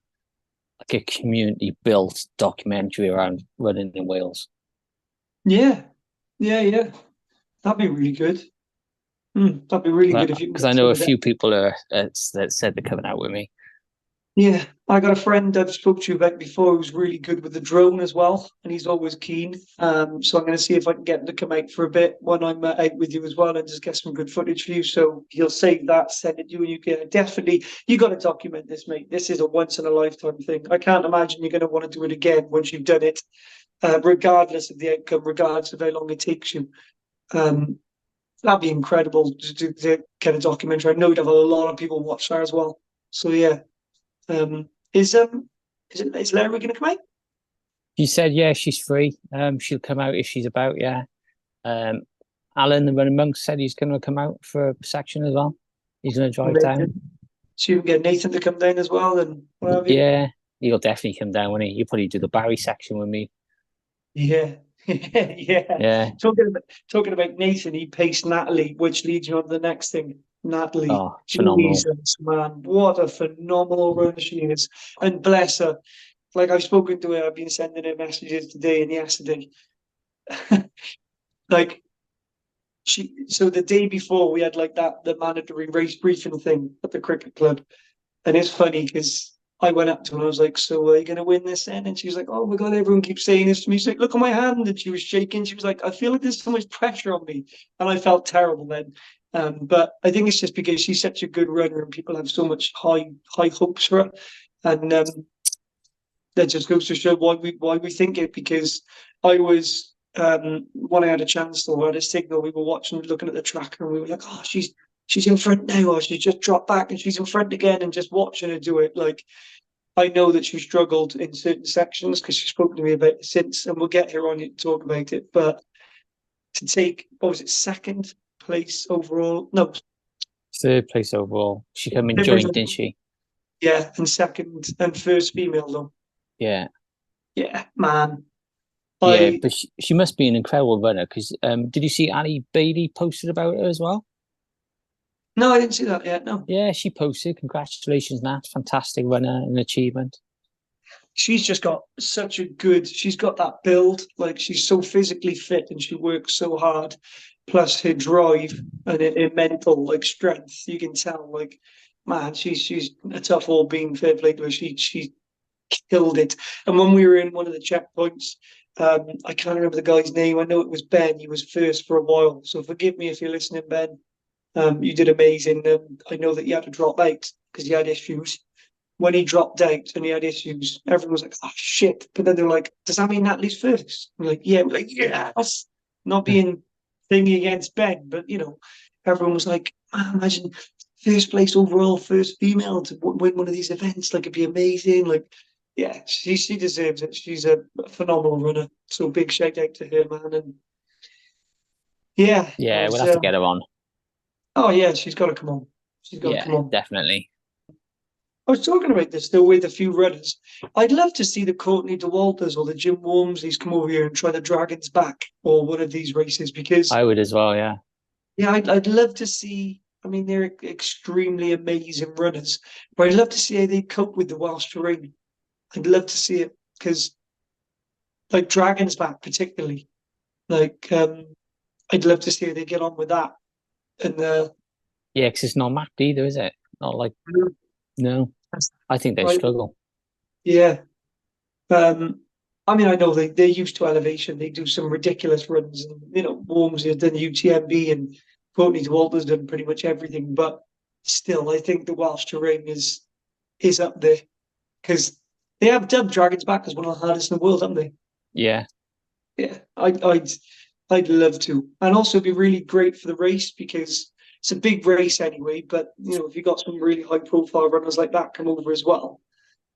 like a community built documentary around running in Wales. Yeah. That'd be really good. That'd be really good if you. Because I know a few people that said they're coming out with me. Yeah, I got a friend I've spoke to you about before who's really good with the drone as well, and he's always keen. So I'm going to see if I can get him to come out for a bit when I'm out with you as well, and just get some good footage for you. So he'll save that, send it to you, and you can definitely. You got to document this, mate. This is a once in a lifetime thing. I can't imagine you're going to want to do it again once you've done it, regardless of the outcome, regardless of how long it takes you. That'd be incredible to get a documentary. I know you'd have a lot of people watch that as well. So yeah. Is Larry going to come out? She said, yeah, she's free. She'll come out if she's about, yeah. Alan, the running monk, said he's going to come out for a section as well. He's going to drive down. So you can get Nathan to come down as well, and what have you? Yeah, he'll definitely come down, won't he? You'll probably do the Barry section with me. Yeah. Yeah. Talking about Nathan, he paced Natalie, which leads you on to the next thing. Natalie, phenomenal. Jesus, man, what a phenomenal runner she is, and bless her. Like, I've spoken to her, I've been sending her messages today and yesterday. Like, so the day before we had like the mandatory race briefing thing at the cricket club, and it's funny because I went up to her and I was like, so are you going to win this then? And she was like, oh my God, everyone keeps saying this to me. She's like, look at my hand. And she was shaking. She was like, I feel like there's so much pressure on me. And I felt terrible then. But I think it's just because she's such a good runner and people have so much high hopes for her. And that just goes to show why we think it, because I was, when I had a chance or had a signal, we were watching, looking at the tracker, and we were like, oh, she's she's in front now, or she's just dropped back and she's in front again, and just watching her do it. Like, I know that she struggled in certain sections because she's spoken to me about it since, and we'll get her on to talk about it. But to take, what was it, second place overall? No, Third place overall. She came in third place joint, didn't overall. she? Yeah, and second and first female though. Yeah. Yeah, man. Yeah, I but she must be an incredible runner because did you see Annie Bailey posted about her as well? No, I didn't see that yet. No, Yeah, she posted. Congratulations, Nat. Fantastic runner and achievement. she's just got such a good. She's got that build. Like, she's so physically fit and she works so hard. Plus her drive and her mental like strength. You can tell. Like, man, she's a tough old bean. Fair play to her. She killed it. And when we were in one of the checkpoints, I can't remember the guy's name. I know it was Ben. He was first for a while. So forgive me if you're listening, Ben. You did amazing. I know that you had to drop out because you had issues. When he dropped out and he had issues, everyone was like, "Oh shit!" But then they were like, "Does that mean Natalie's first?" We're like, "Yeah." We're like, "Yes." Not being thingy against Ben, but everyone was like, "Man, imagine first place overall, first female to win one of these events. Like, it'd be amazing." Like, yeah, she deserves it. She's a phenomenal runner. So big shout out to her, man. And yeah, I Yeah, we'll was. have to get her on. Oh yeah, she's got to come on. She's got to Yeah, come on. definitely. I was talking about this though with a few runners. I'd love to see the Courtney Dauwalters or the Jim Walmsleys come over here and try the Dragons back or one of these races because I would as well, yeah. yeah, I'd love to see. I mean, they're extremely amazing runners, but I'd love to see how they cope with the Welsh terrain. I'd love to see it because, like, Dragons back particularly, like I'd love to see how they get on with that. And Yeah, because it's not mapped either, is it? Not like, no. I think they right, struggle. yeah. Um, I mean, I know they're used to elevation. They do some ridiculous runs, and Wormsley has done UTMB, and Courtney Walter's done pretty much everything. But still, I think the Welsh terrain is up there because they have dubbed Dragons back as one of the hardest in the world, haven't they? Yeah. Yeah, I'd love to, and also it'd be really great for the race because it's a big race anyway. But if you got some really high profile runners like that come over as well,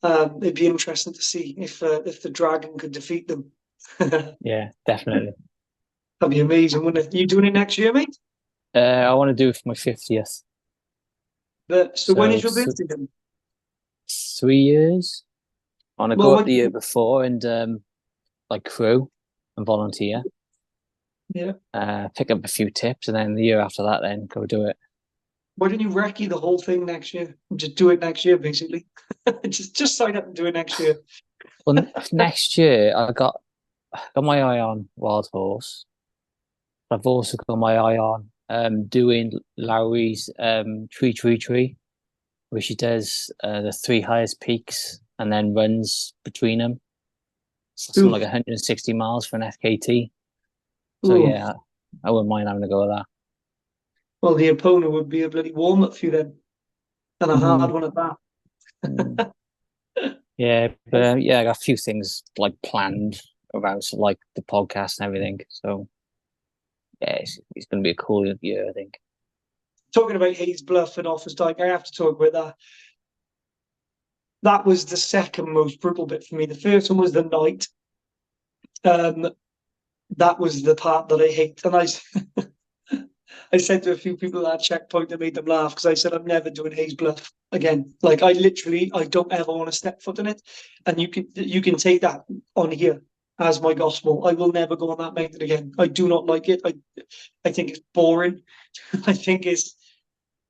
it'd be interesting to see if the Dragon could defeat them. That'd Yeah, definitely. be amazing, wouldn't it? You doing it next year, mate? I want to do it for my 50th. So when is your So birthday then? 3 years. I want to Well, go up the year before and like crew and volunteer. yeah. Pick up a few tips, and then the year after that, then go do it. Why don't you recce the whole thing next year? Just do it next year, basically. just sign up and do it next year. Well, next year I got my eye on Wild Horse. I've also got my eye on doing Lowry's tree, where she does the three highest peaks and then runs between them. Something like 160 miles for an FKT. So Ooh. yeah, I wouldn't mind having to go with that. Well, the Epona would be a bloody warm up for you then, and a hard one at that. Yeah, but yeah, I got a few things like planned around like the podcast and everything. So yeah, it's going to be a cool year, I think. Talking about Hayes Bluff and Offa's Dyke, I have to talk about that. That was the second most brutal bit for me. The first one was the night. That was the part that I hate, and I said to a few people at that checkpoint that made them laugh because I said I'm never doing Hayes Bluff again. Like, I don't ever want to step foot in it, and you can take that on here as my gospel. I will never go on that mountain again. I do not like it. I think it's boring. I think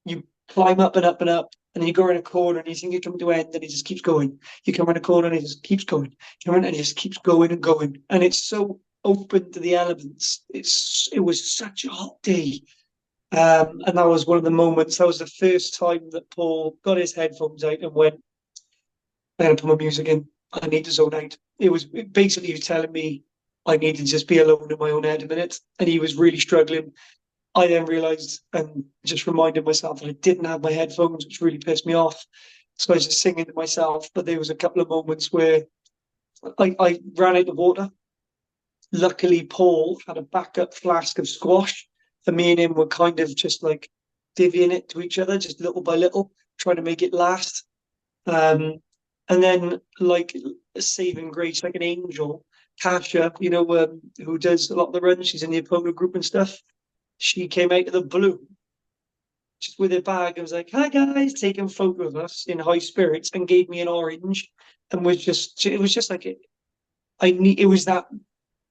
you climb up and up and up, and then you go around a corner and you think you're coming to end, and it just keeps going. You come around a corner and it just keeps going. You come around and it just keeps going and going, and it's so open to the elements. It was such a hot day. And that was one of the moments. That was the first time that Paul got his headphones out and went, "I'm going to put my music in. I need to zone out." It was basically he was telling me I need to just be alone in my own head a minute, and he was really struggling. I then realised and just reminded myself that I didn't have my headphones, which really pissed me off. So I was just singing to myself. But there was a couple of moments where I ran out of water. Luckily, Paul had a backup flask of squash, and me and him were kind of just like divvying it to each other, just little by little, trying to make it last. And then, like, a saving grace, like an angel, Kasha, who does a lot of the runs, she's in the Epona group and stuff. She came out of the blue, just with her bag, and was like, "Hi guys," taking a photo of us in high spirits, and gave me an orange, and it was just like it was that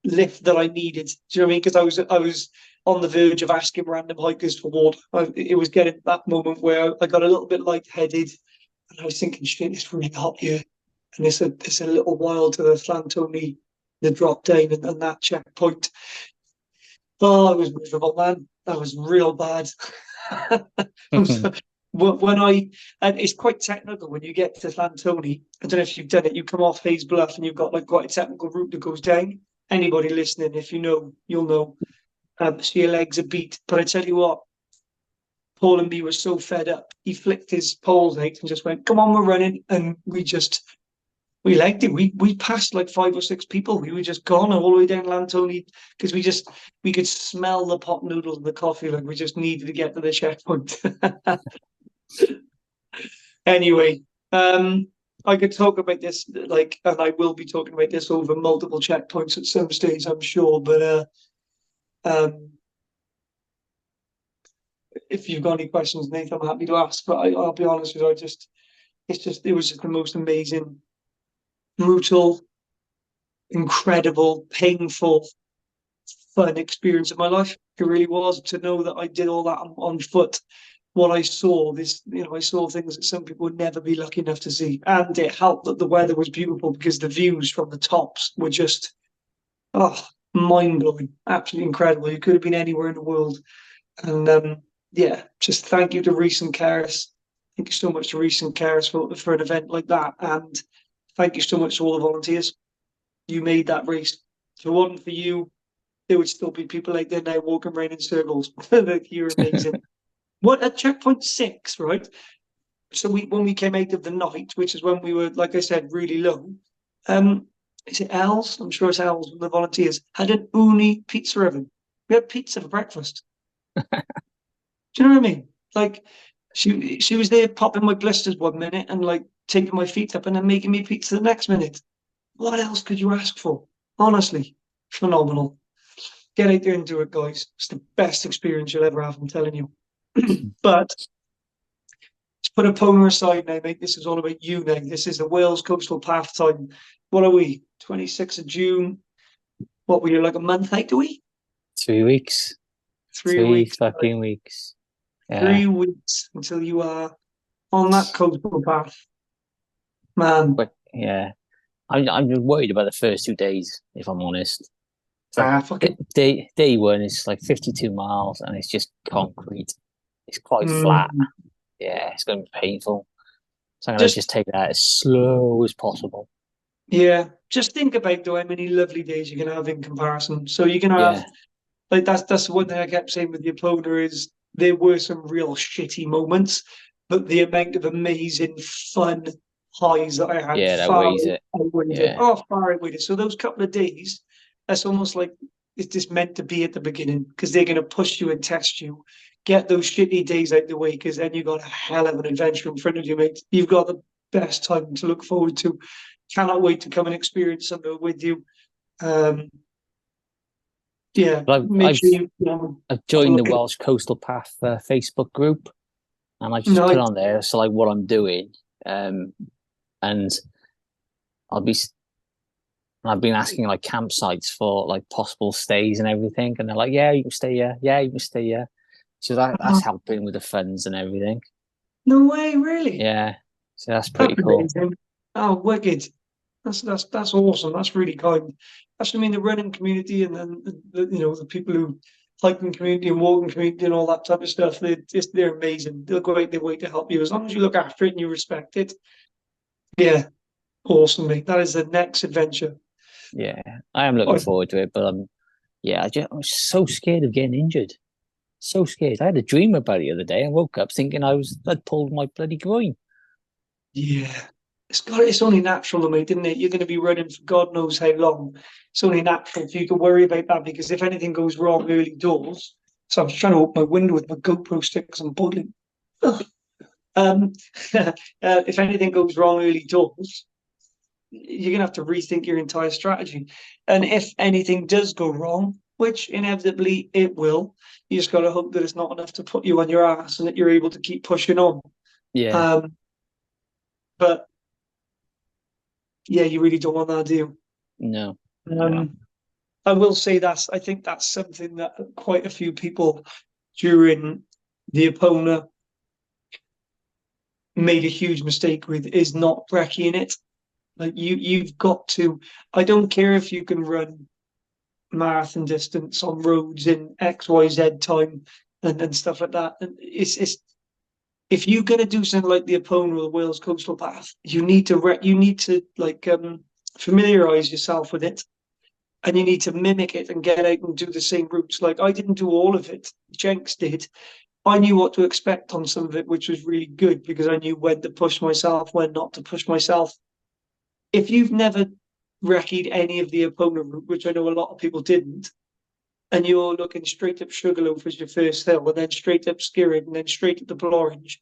lift that I needed. Do you know what I mean? Because I was on the verge of asking random hikers for water. It was getting that moment where I got a little bit lightheaded, and I was thinking, "Shit, it's really hot here," and it's a little while to the Llantoni, the drop down, and that checkpoint. Oh, I was miserable, man. That was real bad. And it's quite technical when you get to Llantoni. I don't know if you've done it. You come off Hayes Bluff and you've got like quite a technical route that goes down. Anybody listening, if you know, you'll know. So your legs are beat. But I tell you what, Paul and me were so fed up. He flicked his poles out and just went, "Come on, we're running." And we legged it. We passed like 5 or 6 people. We were just gone all the way down Llantoni because we could smell the pot noodles and the coffee. Like we just needed to get to the checkpoint. Anyway, I could talk about this, like, and I will be talking about this over multiple checkpoints at some stage, I'm sure. But if you've got any questions, Nathan, I'm happy to ask. But I'll be honest with you, it was just the most amazing, brutal, incredible, painful, fun experience of my life. It really was, to know that I did all that on foot. What I saw, I saw things that some people would never be lucky enough to see. And it helped that the weather was beautiful because the views from the tops were just, mind-blowing, absolutely incredible. You could have been anywhere in the world. And just thank you to Rhys and Karis. Thank you so much to Rhys and Karis for an event like that. And thank you so much to all the volunteers. You made that race. If it wasn't for you, there would still be people like there now walking around in circles. Like, you're amazing. What, at checkpoint 6, right? So when we came out of the night, which is when we were, like I said, really low, is it Els? I'm sure it's Els, the volunteers, had an uni pizza oven. We had pizza for breakfast. Do you know what I mean? Like, she was there popping my blisters one minute and like taking my feet up and then making me pizza the next minute. What else could you ask for? Honestly, phenomenal. Get out there and do it, guys. It's the best experience you'll ever have, I'm telling you. But let's put Epona aside now, mate. This is all about you now. This is the Wales Coastal Path time. What are we? 26th of June. What were you, like a month out, do we? 3 weeks. 3 weeks. Fucking weeks. Yeah. 3 weeks until you are on that coastal path. Man. But yeah. I'm worried about the first 2 days, if I'm honest. Day 1 is like 52 miles and it's just concrete. It's quite flat. Yeah, it's going to be painful. So I'm going to just take that as slow as possible. Yeah, just think about how many lovely days you're going to have in comparison. So you're going to have, like, that's one thing I kept saying with the Epona is there were some real shitty moments, but the amount of amazing, fun highs that I had far outweighed it. So those couple of days, that's almost like it's just meant to be at the beginning because they're going to push you and test you. Get those shitty days out the way because then you've got a hell of an adventure in front of you, mate. You've got the best time to look forward to. Cannot wait to come and experience something with you. I've joined the Welsh Coastal Path Facebook group, and I just put on there like what I'm doing, and I've been asking like campsites for like possible stays and everything, and they're like, "Yeah, you can stay here. Yeah, you can stay here." So that's helping with the funds and everything. No way, really? Yeah. So that's pretty cool. Amazing. Oh, wicked. That's awesome. That's really kind. That's, I mean, the running community and then the people who hiking community and walking community and all that type of stuff. They're amazing. They'll go out their way to help you as long as you look after it and you respect it. Yeah, awesome, mate. That is the next adventure. Yeah, I am looking forward to it, but I'm so scared of getting injured. So scared. I had a dream about it the other day and woke up thinking I'd pulled my bloody groin. Yeah. It's only natural to me, didn't it? You're going to be running for God knows how long. It's only natural for you to worry about that because if anything goes wrong early doors, So I was trying to open my window with my GoPro stick because I'm boiling. Um, if anything goes wrong early doors, you're gonna have to rethink your entire strategy. And if anything does go wrong, which inevitably it will, you just gotta hope that it's not enough to put you on your ass and that you're able to keep pushing on. Yeah. But yeah, you really don't want that, do you? No. No. I will say I think that's something that quite a few people during the Epona made a huge mistake with, is not brecking it. Like you've got to. I don't care if you can run marathon distance on roads in XYZ time and stuff like that. And it's if you're gonna do something like the Epona or the Wales Coastal Path, you need to like familiarize yourself with it, and you need to mimic it and get out and do the same routes. Like I didn't do all of it. Jenks did. I knew what to expect on some of it, which was really good because I knew when to push myself, when not to push myself. If you've never recce'd any of the Epona route, which I know a lot of people didn't, and you're looking straight up Sugarloaf as your first hill, and then straight up Skirrid, and then straight up the Blorange,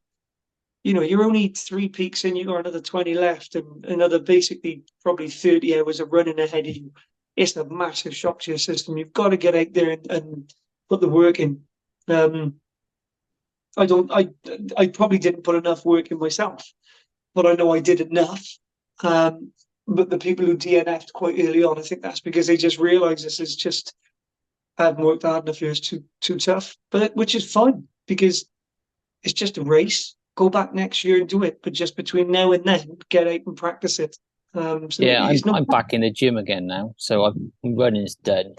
you're only 3 peaks in, you got another 20 left, and another basically probably 30 hours of running ahead of you. It's a massive shock to your system. You've got to get out there and put the work in. I probably didn't put enough work in myself, but I know I did enough. But the people who DNF'd quite early on, I think that's because they just realised this is just hadn't worked hard enough. It was too tough, which is fine because it's just a race. Go back next year and do it, but just between now and then, get out and practice it. Yeah, I'm back in the gym again now, so running's done.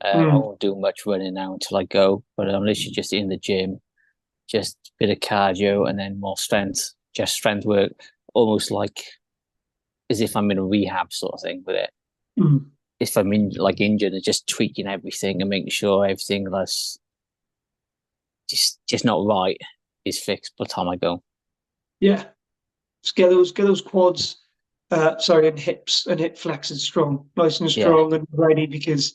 I won't do much running now until I go, but I'm literally just in the gym, just a bit of cardio and then more strength, just strength work, almost like as if I'm in a rehab sort of thing with it. If I'm injured, and just tweaking everything and making sure everything that's just not right is fixed by the time I go. Yeah, just get those quads, and hips and hip flexors strong, nice and strong and ready, because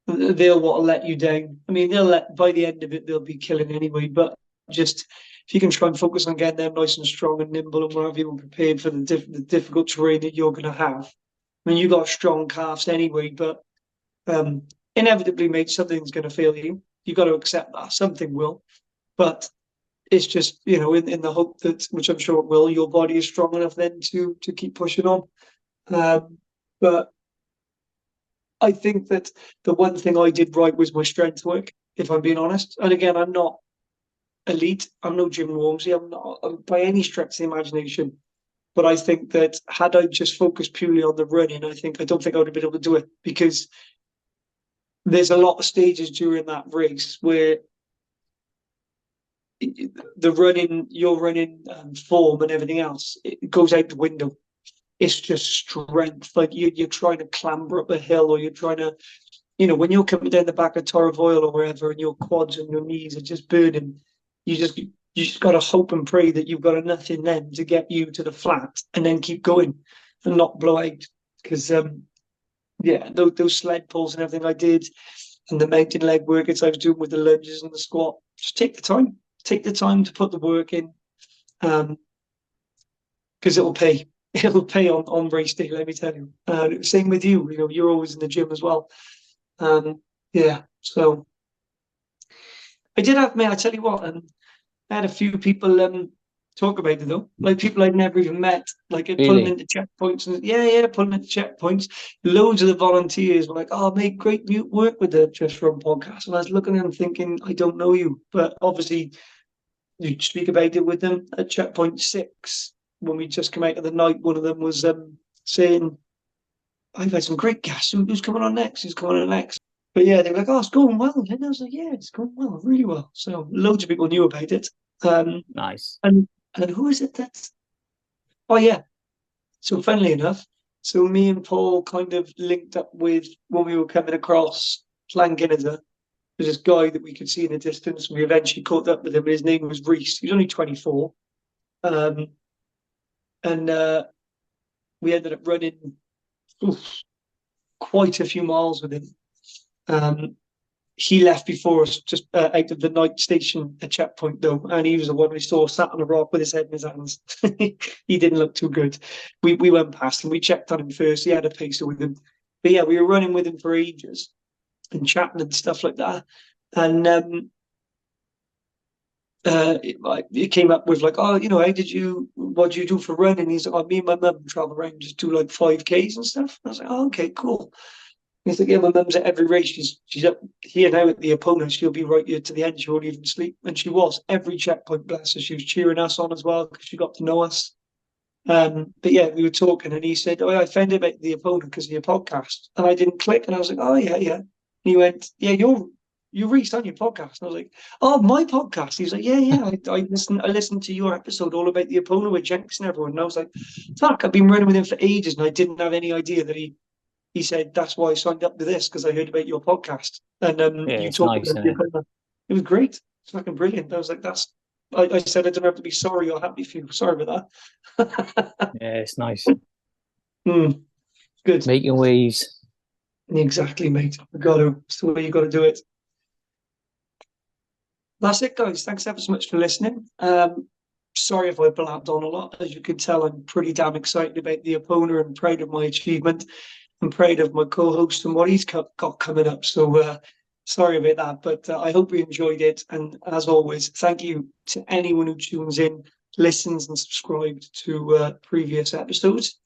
they'll want to let you down. I mean, by the end of it, they'll be killing anyway. But just if you can try and focus on getting them nice and strong and nimble and whatever you prepared for the difficult terrain that you're going to have. I mean, you got strong calves anyway, but inevitably, mate, something's going to fail you. You got to accept that something will, but it's just in the hope that, which I'm sure it will, your body is strong enough then to keep pushing on. But I think that the one thing I did right was my strength work, if I'm being honest. And again, I'm not elite. I'm no Jim Wormsley. I'm not by any stretch of the imagination. But I think that had I just focused purely on the running, I don't think I would have been able to do it, because there's a lot of stages during that race where your running form and everything else, it goes out the window. It's just strength. Like you're trying to clamber up a hill, or you're trying to, when you're coming down the back of Torrofoil or wherever, and your quads and your knees are just burning, you just got to hope and pray that you've got enough in them to get you to the flat, and then keep going and not blow out. Because those sled pulls and everything I did, and the mountain leg workouts I was doing with the lunges and the squat, just take the time. Take the time to put the work in, because it'll pay. It'll pay on race day, let me tell you. Same with you. You're always in the gym as well. So I did have, mate, I tell you what, I had a few people talk about it though, like people I'd never even met, like pulling into checkpoints, and pulling into checkpoints. Loads of the volunteers were like, "Oh, mate, great work with the Just Run podcast." And I was looking at them thinking, I don't know you, but obviously you speak about it with them at checkpoint 6 when we just come out of the night. One of them was saying, "I've had some great guests. Who's coming on next? Who's coming on next?" But yeah, they were like, "Oh, it's going well." And I was like, "Yeah, it's going well, really well." So loads of people knew about it. Nice. And who is it that's? Oh yeah. So funnily enough, so me and Paul kind of linked up with, when we were coming across Llangenedr, there's this guy that we could see in the distance. We eventually caught up with him. His name was Rhys. He was only 24. And we ended up running quite a few miles with him. he left before us, just out of the night station, a checkpoint though, and he was the one we saw sat on a rock with his head in his hands. He didn't look too good. We went past him. We checked on him first. He had a pacer with him, but yeah, we were running with him for ages and chatting and stuff like that. And it came up with like, oh, you know, what do you do for running? He's like, oh, me and my mum travel around, just do like 5Ks and stuff. I was like, oh, okay, cool. He's like, yeah, my mum's at every race. She's up here now at the Epona. She'll be right here to the end. She won't even sleep. And she was. Every checkpoint, bless her. She was cheering us on as well because she got to know us. But yeah, we were talking and he said, oh, I found out about the Epona because of your podcast. And I didn't click. And I was like, oh, yeah, yeah. And he went, yeah, you reached on your podcast. And I was like, oh, my podcast. He was like, yeah, yeah. I listened to your episode all about the Epona with Jenks and everyone. And I was like, fuck, I've been running with him for ages and I didn't have any idea that he said, that's why I signed up to this, because I heard about your podcast. And you talked nice, about it. It was great. It's fucking brilliant. I was like, I said I don't have to be sorry or happy for you. Sorry about that. Yeah, it's nice. Good. Making waves. Exactly, mate. It's the way you got to do it. That's it, guys. Thanks ever so much for listening. Sorry if I blabbed on a lot. As you can tell, I'm pretty damn excited about the Epona and proud of my achievement. I'm proud of my co-host and what he's got coming up. So sorry about that, but I hope you enjoyed it. And as always, thank you to anyone who tunes in, listens and subscribed to previous episodes.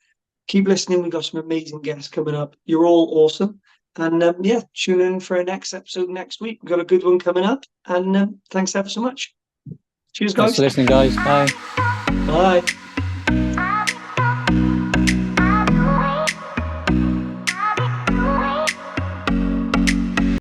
Keep listening. We've got some amazing guests coming up. You're all awesome. And yeah, tune in for our next episode next week. We've got a good one coming up. And thanks ever so much. Cheers, guys. Thanks for listening, guys. Bye. Bye.